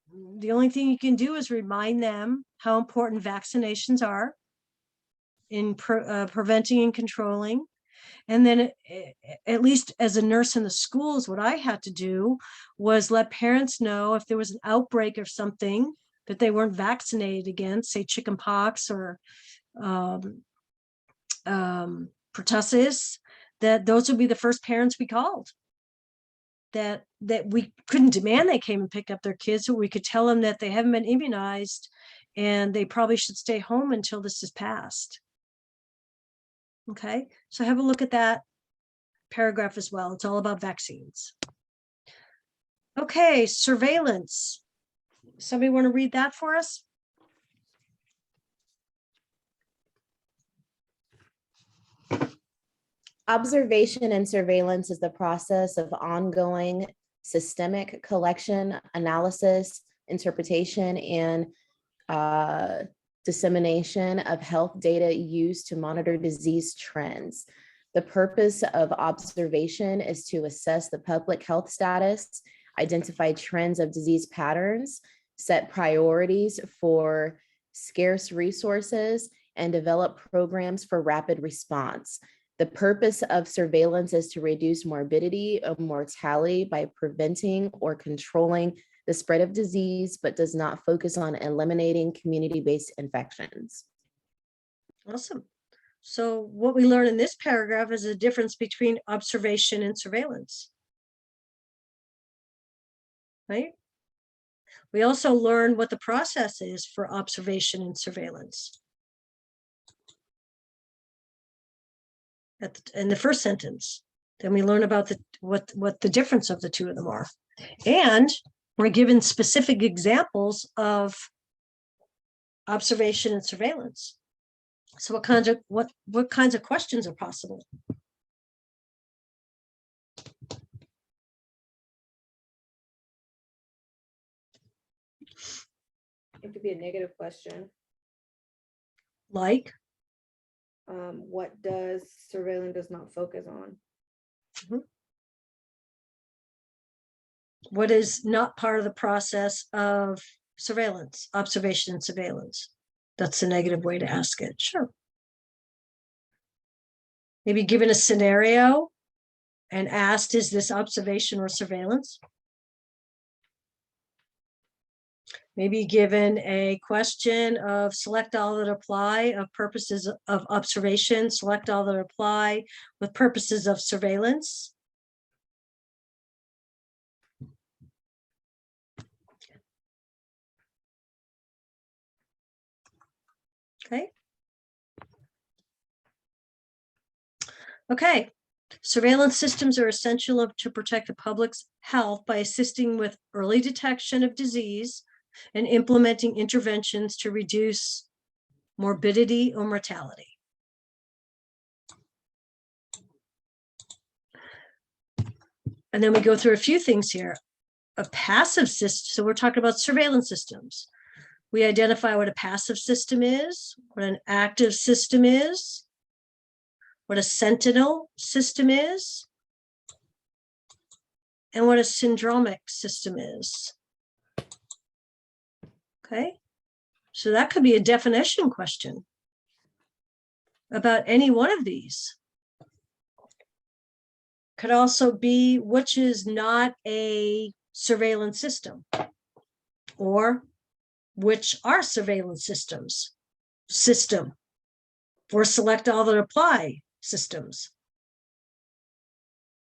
only thing you can do is remind them how important vaccinations are in preventing and controlling. And then at least as a nurse in the schools, what I had to do was let parents know if there was an outbreak of something that they weren't vaccinated against, say chicken pox or pertussis, that those would be the first parents we called. That we couldn't demand they came and pick up their kids, but we could tell them that they haven't been immunized and they probably should stay home until this is passed. Okay, so have a look at that paragraph as well. It's all about vaccines. Okay, surveillance. Somebody want to read that for us? Observation and surveillance is the process of ongoing systemic collection, analysis, interpretation, and dissemination of health data used to monitor disease trends. The purpose of observation is to assess the public health status, identify trends of disease patterns, set priorities for scarce resources, and develop programs for rapid response. The purpose of surveillance is to reduce morbidity or mortality by preventing or controlling the spread of disease, but does not focus on eliminating community-based infections. Awesome. So what we learn in this paragraph is the difference between observation and surveillance. Right? We also learn what the process is for observation and surveillance. In the first sentence, then we learn about what the difference of the two of them are. And we're given specific examples of observation and surveillance. So what kinds of questions are possible? It could be a negative question. Like? What does surveillance does not focus on? What is not part of the process of surveillance, observation and surveillance? That's a negative way to ask it. Sure. Maybe given a scenario and asked, is this observation or surveillance? Maybe given a question of select all that apply of purposes of observation, select all that apply with purposes of surveillance. Okay. Okay. Surveillance systems are essential to protect the public's health by assisting with early detection of disease and implementing interventions to reduce morbidity or mortality. And then we go through a few things here. A passive system, so we're talking about surveillance systems. We identify what a passive system is, what an active system is, what a sentinel system is, and what a syndromic system is. Okay, so that could be a definition question about any one of these. Could also be which is not a surveillance system, or which are surveillance systems, or select all that apply systems.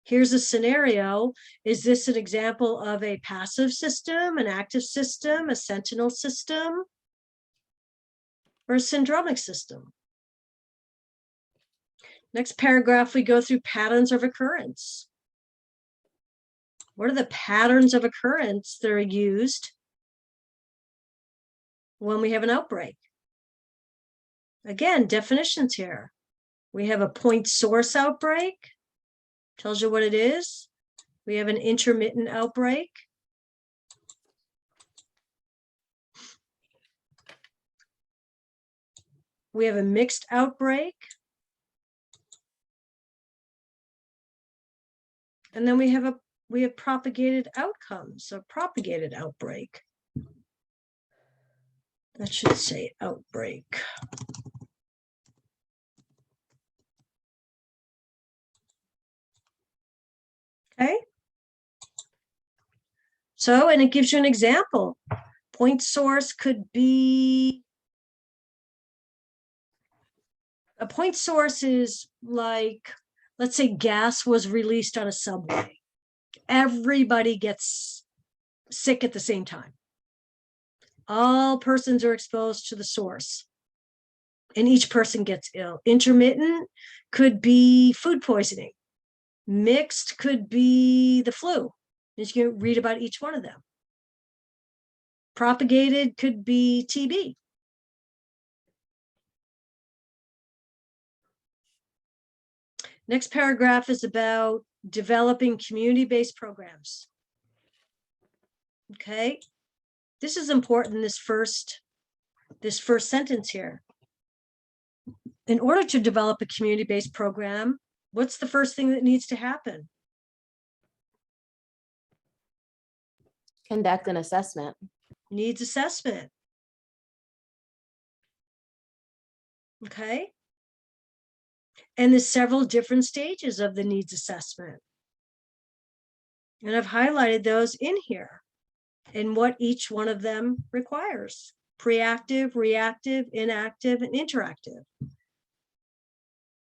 Here's a scenario. Is this an example of a passive system, an active system, a sentinel system, or a syndromic system? Next paragraph, we go through patterns of occurrence. What are the patterns of occurrence that are used when we have an outbreak? Again, definitions here. We have a point source outbreak, tells you what it is. We have an intermittent outbreak. We have a mixed outbreak. And then we have propagated outcomes, a propagated outbreak. That should say outbreak. Okay. So, and it gives you an example. Point source could be, a point source is like, let's say gas was released on a subway. Everybody gets sick at the same time. All persons are exposed to the source and each person gets ill. Intermittent could be food poisoning. Mixed could be the flu. You can read about each one of them. Propagated could be TB. Next paragraph is about developing community-based programs. Okay, this is important, this first sentence here. In order to develop a community-based program, what's the first thing that needs to happen? Conduct an assessment. Needs assessment. Okay. And there's several different stages of the needs assessment. And I've highlighted those in here and what each one of them requires. Preactive, reactive, inactive, and interactive.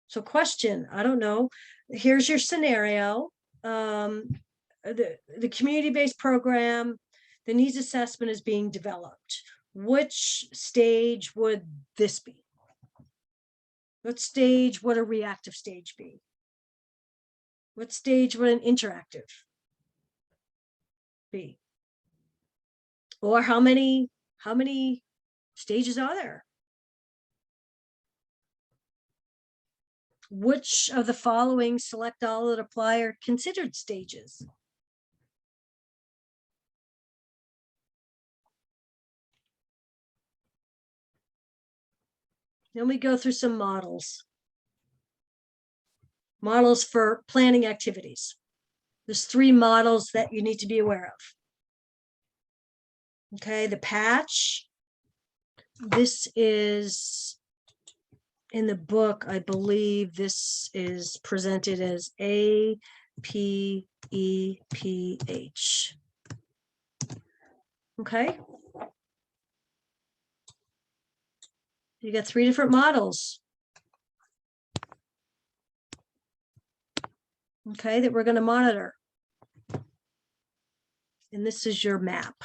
So question, I don't know, here's your scenario. The community-based program, the needs assessment is being developed. Which stage would this be? What stage would a reactive stage be? What stage would an interactive be? Or how many stages are there? Which of the following select all that apply are considered stages? Then we go through some models. Models for planning activities. There's 3 models that you need to be aware of. Okay, the patch. This is in the book, I believe this is presented as APEPH. Okay. You got 3 different models. Okay, that we're going to monitor. And this is your map.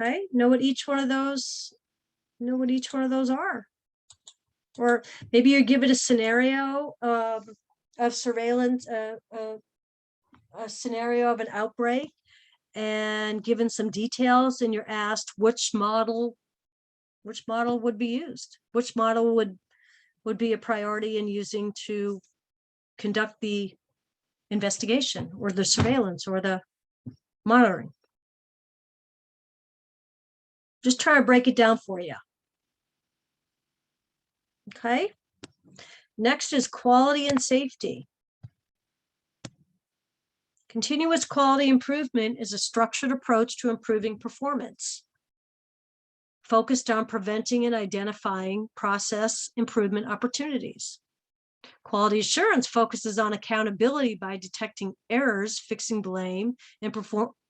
Okay, know what each one of those are. Or maybe you give it a scenario of surveillance, a scenario of an outbreak, and given some details, and you're asked which model would be used, which model would be a priority in using to conduct the investigation or the surveillance or the monitoring. Just try to break it down for you. Okay. Next is quality and safety. Continuous quality improvement is a structured approach to improving performance, focused on preventing and identifying process improvement opportunities. Quality assurance focuses on accountability by detecting errors, fixing blame, and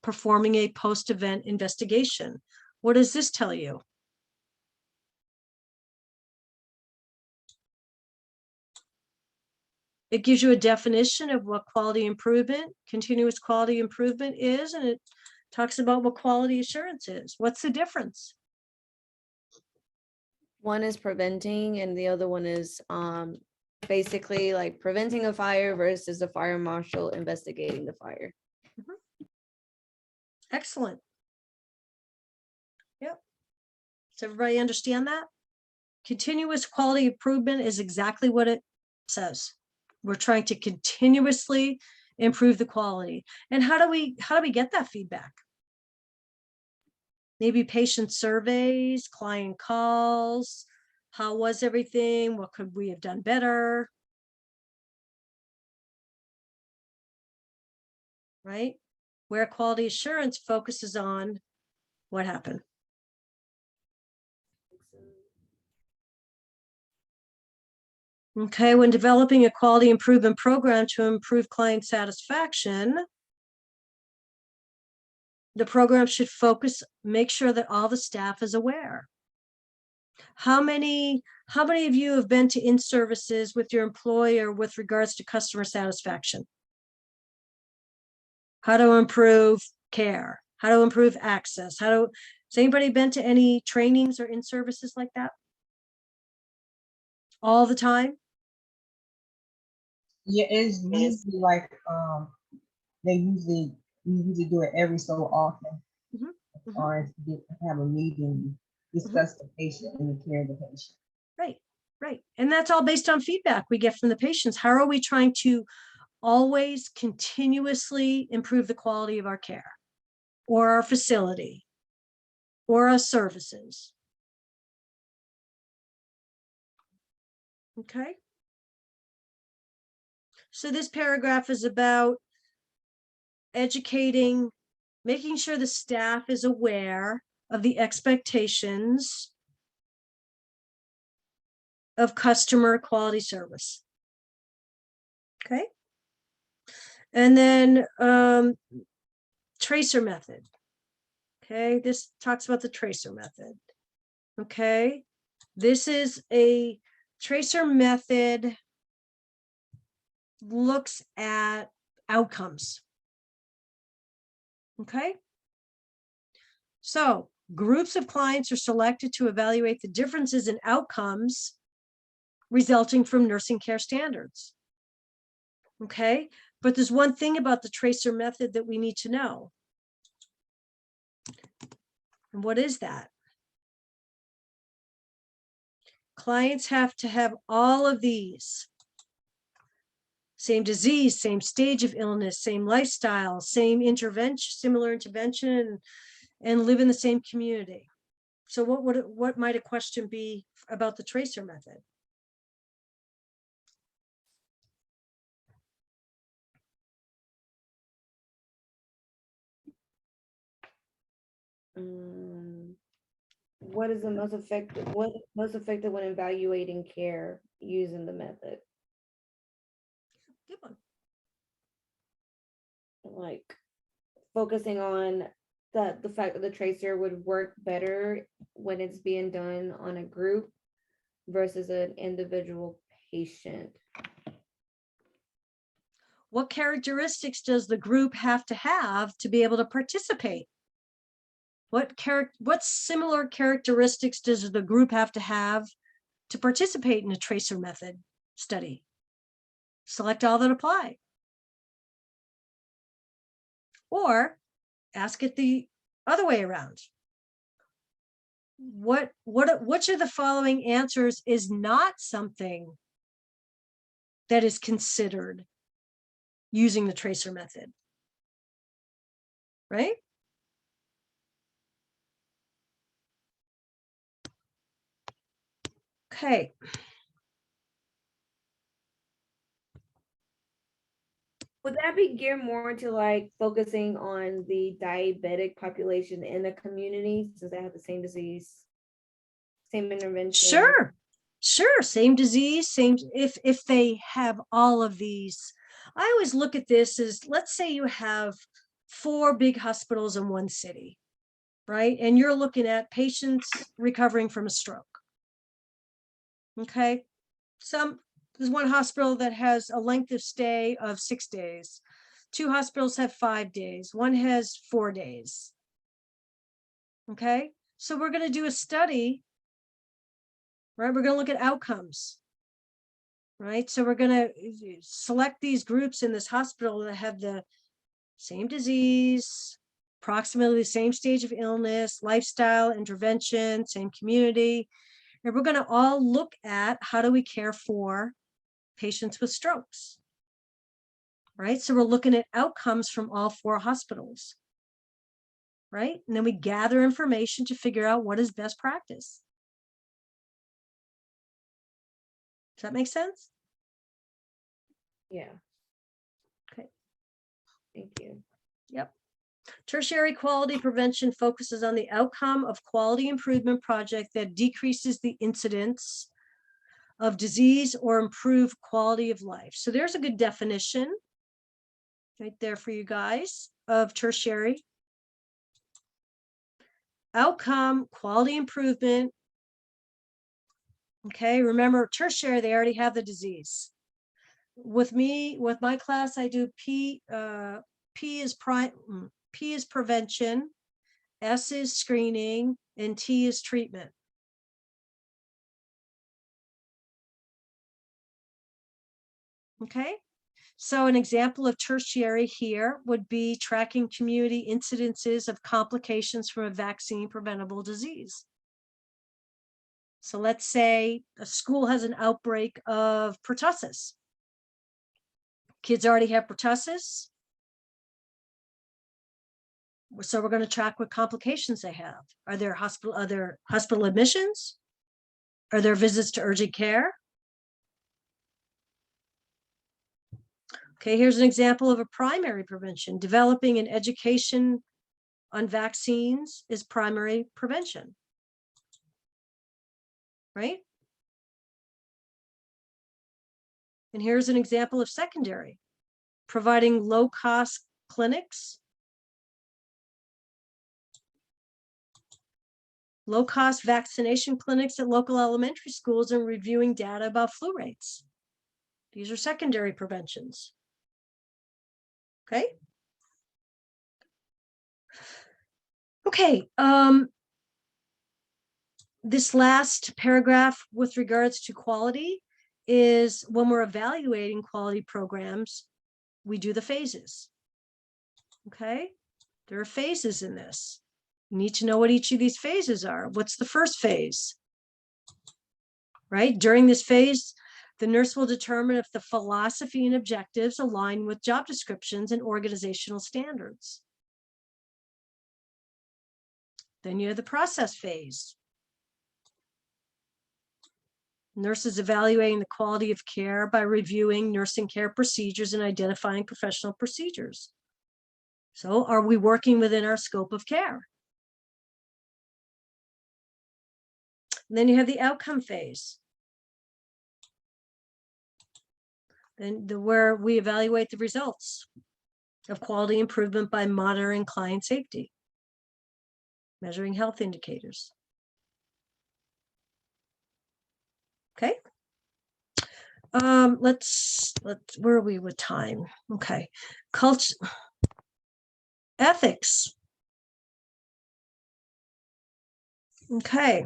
performing a post-event investigation. What does this tell you? It gives you a definition of what quality improvement, continuous quality improvement is, and it talks about what quality assurance is. What's the difference? One is preventing and the other one is basically like preventing a fire versus a fire marshal investigating the fire. Excellent. Yep. Does everybody understand that? Continuous quality improvement is exactly what it says. We're trying to continuously improve the quality. And how do we get that feedback? Maybe patient surveys, client calls. How was everything? What could we have done better? Right? Where quality assurance focuses on what happened. Okay, when developing a quality improvement program to improve client satisfaction, the program should make sure that all the staff is aware. How many of you have been to in-services with your employer with regards to customer satisfaction? How to improve care, how to improve access, has anybody been to any trainings or in-services like that? All the time? Yeah, it's usually like, you usually do it every so often. As far as have a meeting, discuss the patient and the care of the patient. Right, right. And that's all based on feedback we get from the patients. How are we trying to always continuously improve the quality of our care or our facility or our services? Okay. So this paragraph is about educating, making sure the staff is aware of the expectations of customer quality service. Okay. And then tracer method. Okay, this talks about the tracer method. Okay, this is a tracer method, looks at outcomes. Okay, so groups of clients are selected to evaluate the differences in outcomes resulting from nursing care standards. Okay, but there's one thing about the tracer method that we need to know. And what is that? Clients have to have all of these. Same disease, same stage of illness, same lifestyle, same intervention, similar intervention, and live in the same community. So what might a question be about the tracer method? What is the most effective, what is most effective when evaluating care using the method? Good one. Like focusing on the fact that the tracer would work better when it's being done on a group versus an individual patient. What characteristics does the group have to be able to participate? What similar characteristics does the group have to participate in a tracer method study? Select all that apply. Or ask it the other way around. Which of the following answers is not something that is considered using the tracer method? Right? Okay. Would that be geared more to like focusing on the diabetic population in the community since they have the same disease, same intervention? Sure. Same disease, same, if they have all of these. I always look at this as, let's say you have 4 big hospitals in one city, right? And you're looking at patients recovering from a stroke. Okay. There's one hospital that has a length of stay of 6 days. 2 hospitals have 5 days. One has 4 days. Okay. So we're going to do a study, right? We're going to look at outcomes, right? So we're going to select these groups in this hospital that have the same disease, approximately the same stage of illness, lifestyle, intervention, same community. And we're going to all look at how do we care for patients with strokes, right? So we're looking at outcomes from all 4 hospitals, right? And then we gather information to figure out what is best practice. Does that make sense? Yeah. Okay. Thank you. Yep. Tertiary quality prevention focuses on the outcome of quality improvement project that decreases the incidence of disease or improve quality of life. So there's a good definition right there for you guys of tertiary. Outcome, quality improvement. Okay, remember tertiary, they already have the disease. With my class, I do P is prevention, S is screening, and T is treatment. Okay, so an example of tertiary here would be tracking community incidences of complications from a vaccine preventable disease. So let's say a school has an outbreak of pertussis. Kids already have pertussis. So we're going to track what complications they have. Are there hospital admissions? Are there visits to urgent care? Okay, here's an example of a primary prevention. Developing an education on vaccines is primary prevention, right? And here's an example of secondary. Providing low-cost clinics, low-cost vaccination clinics at local elementary schools, and reviewing data about flu rates. These are secondary preventions. Okay. Okay. This last paragraph with regards to quality is when we're evaluating quality programs, we do the phases. Okay. There are phases in this. You need to know what each of these phases are. What's the first phase? Right? During this phase, the nurse will determine if the philosophy and objectives align with job descriptions and organizational standards. Then you have the process phase. Nurses evaluating the quality of care by reviewing nursing care procedures and identifying professional procedures. So are we working within our scope of care? And then you have the outcome phase. Then where we evaluate the results of quality improvement by monitoring client safety, measuring health indicators. Okay. Let's, where are we with time? Okay. Culture, ethics. Okay.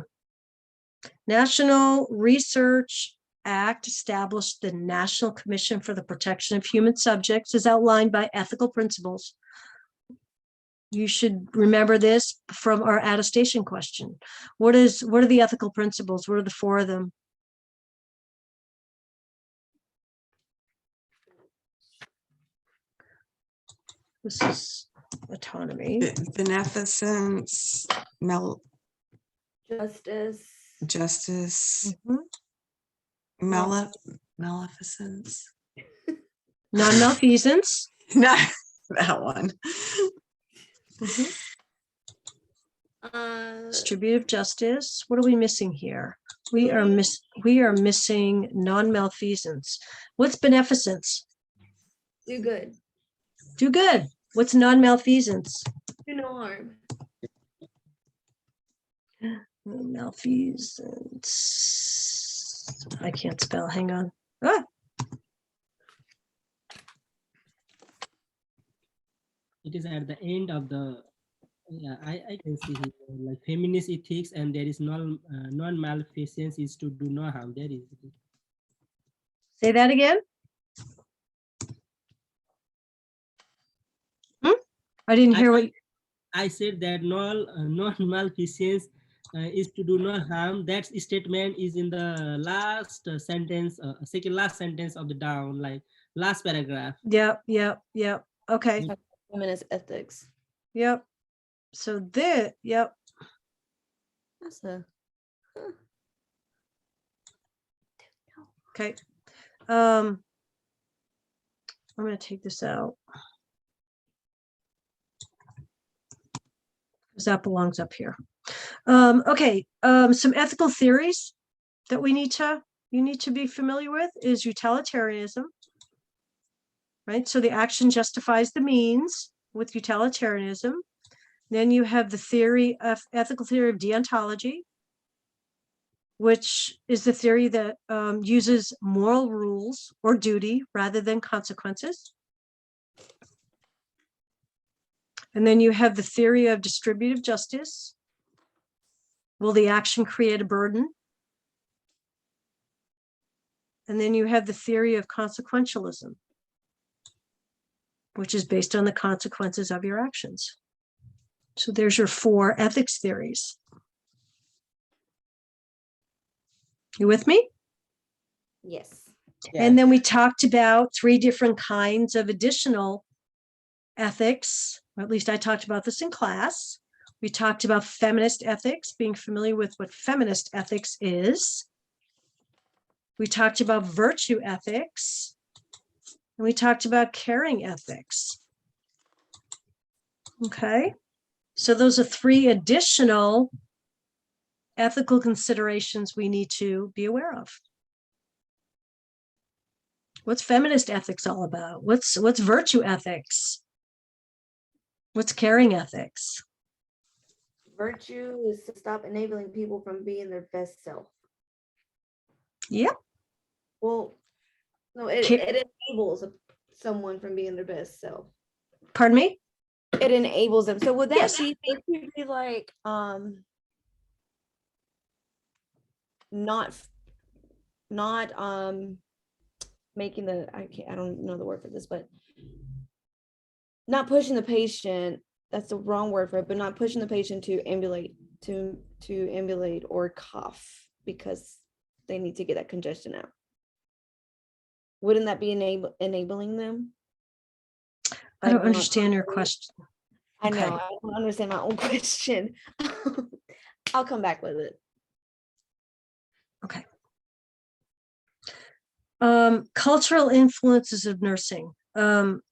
National Research Act established the National Commission for the Protection of Human Subjects as outlined by ethical principles. You should remember this from our attestation question. What are the ethical principles? What are the 4 of them? This is autonomy. Beneficence, Justice. justice, Mhm. maleficence. Non-malfeasance. No, that one. Mhm. Uh, Distributive justice. What are we missing here? We are missing non-malfeasance. What's beneficence? do good. Do good. What's non-malfeasance? Do no harm. Malfeasance. I can't spell. Hang on. Ah, It is at the end of the, yeah, I can see here, like feminist ethics, and there is non-malfeasance is to do no harm. There is. say that again. I didn't hear what. I said that non-malfeasance is to do no harm. That statement is in the last sentence, second last sentence of the down, like last paragraph. Yep. Okay. Feminist ethics. Yep. So yep. That's a. Okay. I'm going to take this out. Because that belongs up here. Okay. Some ethical theories that you need to be familiar with is utilitarianism. Right? So the action justifies the means with utilitarianism. Then you have the ethical theory of deontology, which is the theory that uses moral rules or duty rather than consequences. And then you have the theory of distributive justice. Will the action create a burden? And then you have the theory of consequentialism, which is based on the consequences of your actions. So there's your 4 ethics theories. You with me? Yes. And then we talked about 3 different kinds of additional ethics, or at least I talked about this in class. We talked about feminist ethics, being familiar with what feminist ethics is. We talked about virtue ethics. And we talked about caring ethics. Okay. So those are 3 additional ethical considerations we need to be aware of. What's feminist ethics all about? What's virtue ethics? What's caring ethics? Virtue is to stop enabling people from being their best self. Yep. Well, no, it enables someone from being their best self. Pardon me? It enables them. So would that Yes. be basically like not making the I don't know the word for this, but not pushing the patient, that's the wrong word for it, but not pushing the patient to ambulate or cough because they need to get that congestion out. Wouldn't that be enabling them? I don't understand your question. I know, Okay. I don't understand my own question. I'll come back with it. Okay. Cultural influences of nursing,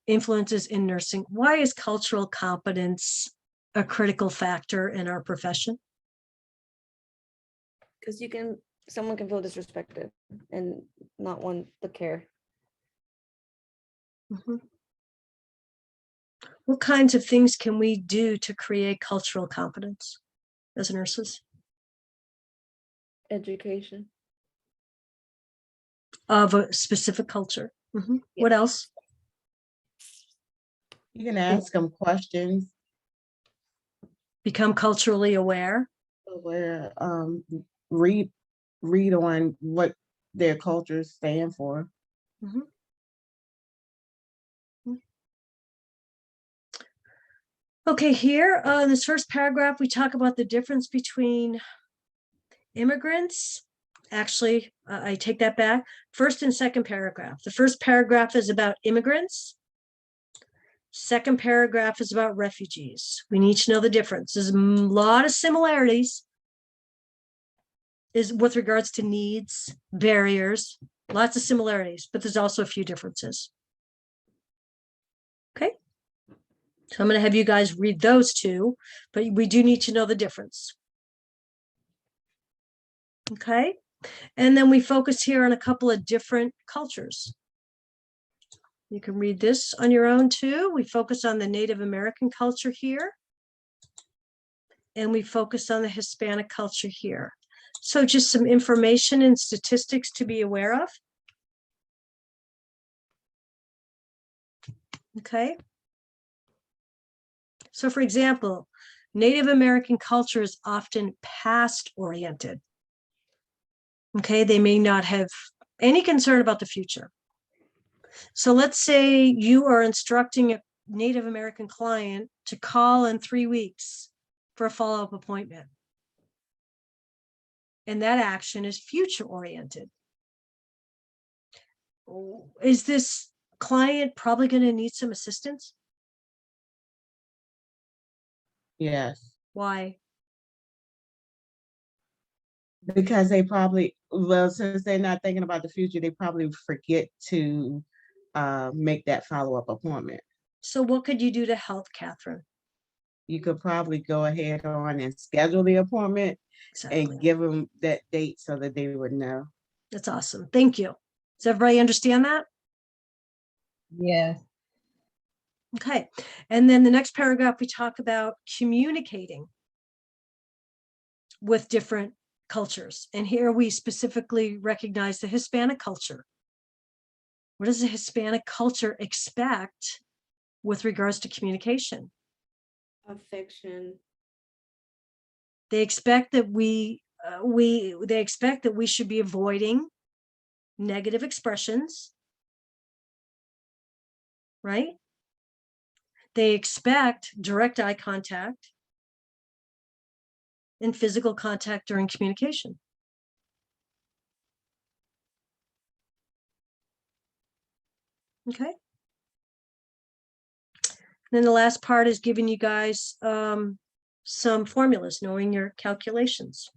influences in nursing. Why is cultural competence a critical factor in our profession? Because someone can feel disrespected and not want the care. Mhm. What kinds of things can we do to create cultural competence as nurses Education. of a specific culture? Mhm. Yeah. What else? You can ask them questions Become culturally aware. where, read on what their cultures stand for. Mhm. Okay, here, in this first paragraph, we talk about the difference between immigrants. Actually, I take that back. First and second paragraph. The first paragraph is about immigrants. Second paragraph is about refugees. We need to know the difference. There's a lot of similarities is with regards to needs, barriers, lots of similarities, but there's also a few differences. Okay. So I'm going to have you guys read those two, but we do need to know the difference. Okay. And then we focus here on a couple of different cultures. You can read this on your own too. We focus on the Native American culture here. And we focus on the Hispanic culture here. So just some information and statistics to be aware of. Okay. So for example, Native American culture is often past oriented. Okay, they may not have any concern about the future. So let's say you are instructing a Native American client to call in 3 weeks for a follow-up appointment. And that action is future oriented. Is this client probably going to need some assistance? Yes, Why? because they probably, well, since they're not thinking about the future, they probably forget to make that follow-up appointment. So what could you do to help, Catherine? You could probably go ahead on and schedule the appointment Exactly. and give them that date so that they would know. That's awesome. Thank you. Does everybody understand that? Yes. Okay. And then the next paragraph, we talk about communicating with different cultures. And here we specifically recognize the Hispanic culture. What does the Hispanic culture expect with regards to communication? Affection. They expect that we should be avoiding negative expressions, right? They expect direct eye contact and physical contact during communication. Okay. Then the last part is giving you guys some formulas, knowing your calculations.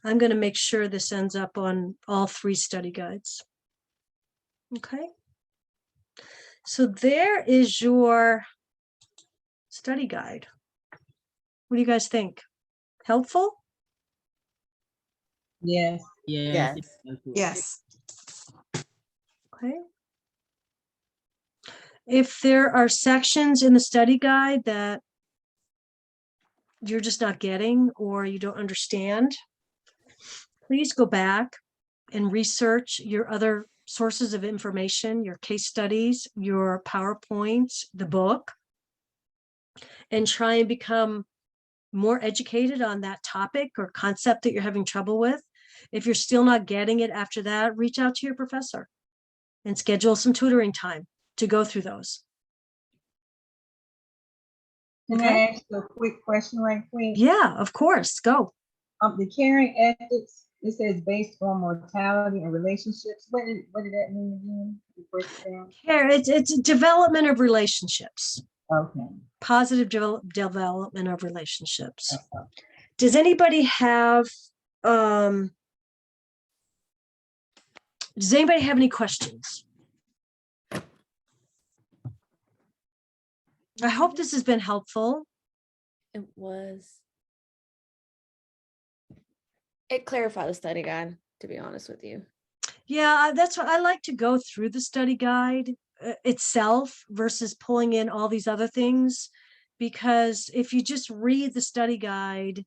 I'm going to make sure this ends up on all 3 study guides. Okay. So there is your study guide. What do you guys think? Helpful? Yes. Yes. Yes. Yes. Okay. If there are sections in the study guide that you're just not getting or you don't understand, please go back and research your other sources of information, your case studies, your PowerPoints, the book, and try and become more educated on that topic or concept that you're having trouble with. If you're still not getting it after that, reach out to your professor and schedule some tutoring time to go through those. Can Okay. I ask you a quick question right quick? Yeah, of course, go. The caring ethics, it says based on mortality and relationships. What did that mean again? You break it down? Here, it's development of relationships, Okay. positive development of relationships. Does anybody have any questions? I hope this has been helpful. It was. It clarified the study guide, to be honest with you. Yeah, that's what I like to go through the study guide itself versus pulling in all these other things. Because if you just read the study guide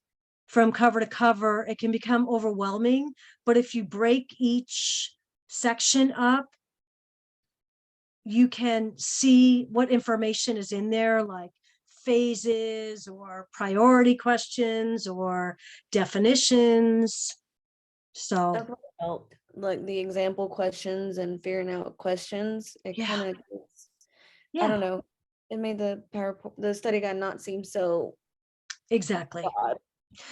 from cover to cover, it can become overwhelming. But if you break each section up, you can see what information is in there, like phases or priority questions or definitions. So, That really helped, like the example questions and figuring out questions. It Yeah. kind of, I yeah, don't know, it made the study guide not seem so exactly. broad.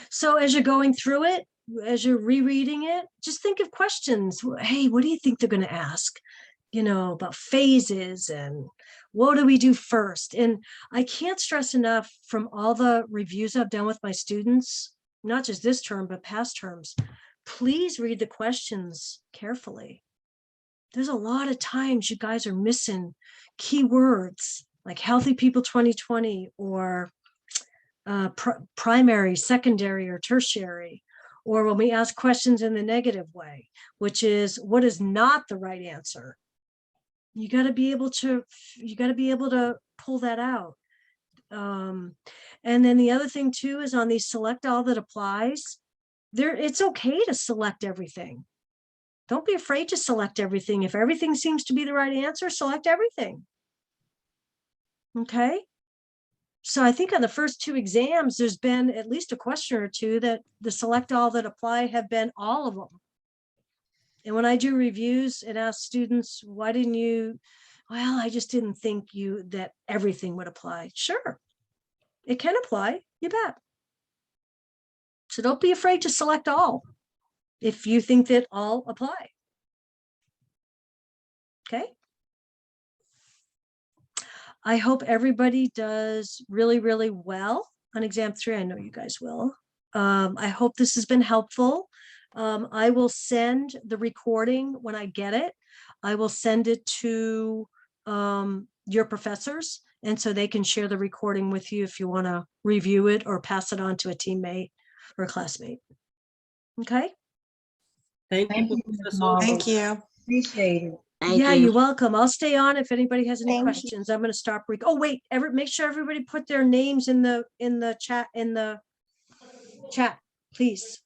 So as you're going through it, as you're rereading it, just think of questions. Hey, what do you think they're going to ask? You know, about phases and what do we do first? And I can't stress enough from all the reviews I've done with my students, not just this term, but past terms, please read the questions carefully. There's a lot of times you guys are missing key words like Healthy People 2020 or primary, secondary, or tertiary, or when we ask questions in the negative way, which is what is not the right answer. You got to be able to pull that out. And then the other thing too is on these select all that applies. It's okay to select everything. Don't be afraid to select everything. If everything seems to be the right answer, select everything. Okay. So I think on the first two exams, there's been at least a question or two that the select all that apply have been all of them. And when I do reviews and ask students, why didn't you? Well, I just didn't think that everything would apply. Sure, it can apply, you bet. So don't be afraid to select all if you think that all apply. Okay. I hope everybody does really, really well on exam 3. I know you guys will. I hope this has been helpful. I will send the recording when I get it. I will send it to your professors, and so they can share the recording with you if you want to review it or pass it on to a teammate or a classmate. Okay. Thank you, Thank you, Professor Ms. Soto. Marvel. Thank you. Appreciate it. Yeah, you're welcome. I'll stay on if anybody has any Thank you. questions. I'm going to stop. Oh, wait, make sure everybody put their names in the chat, please.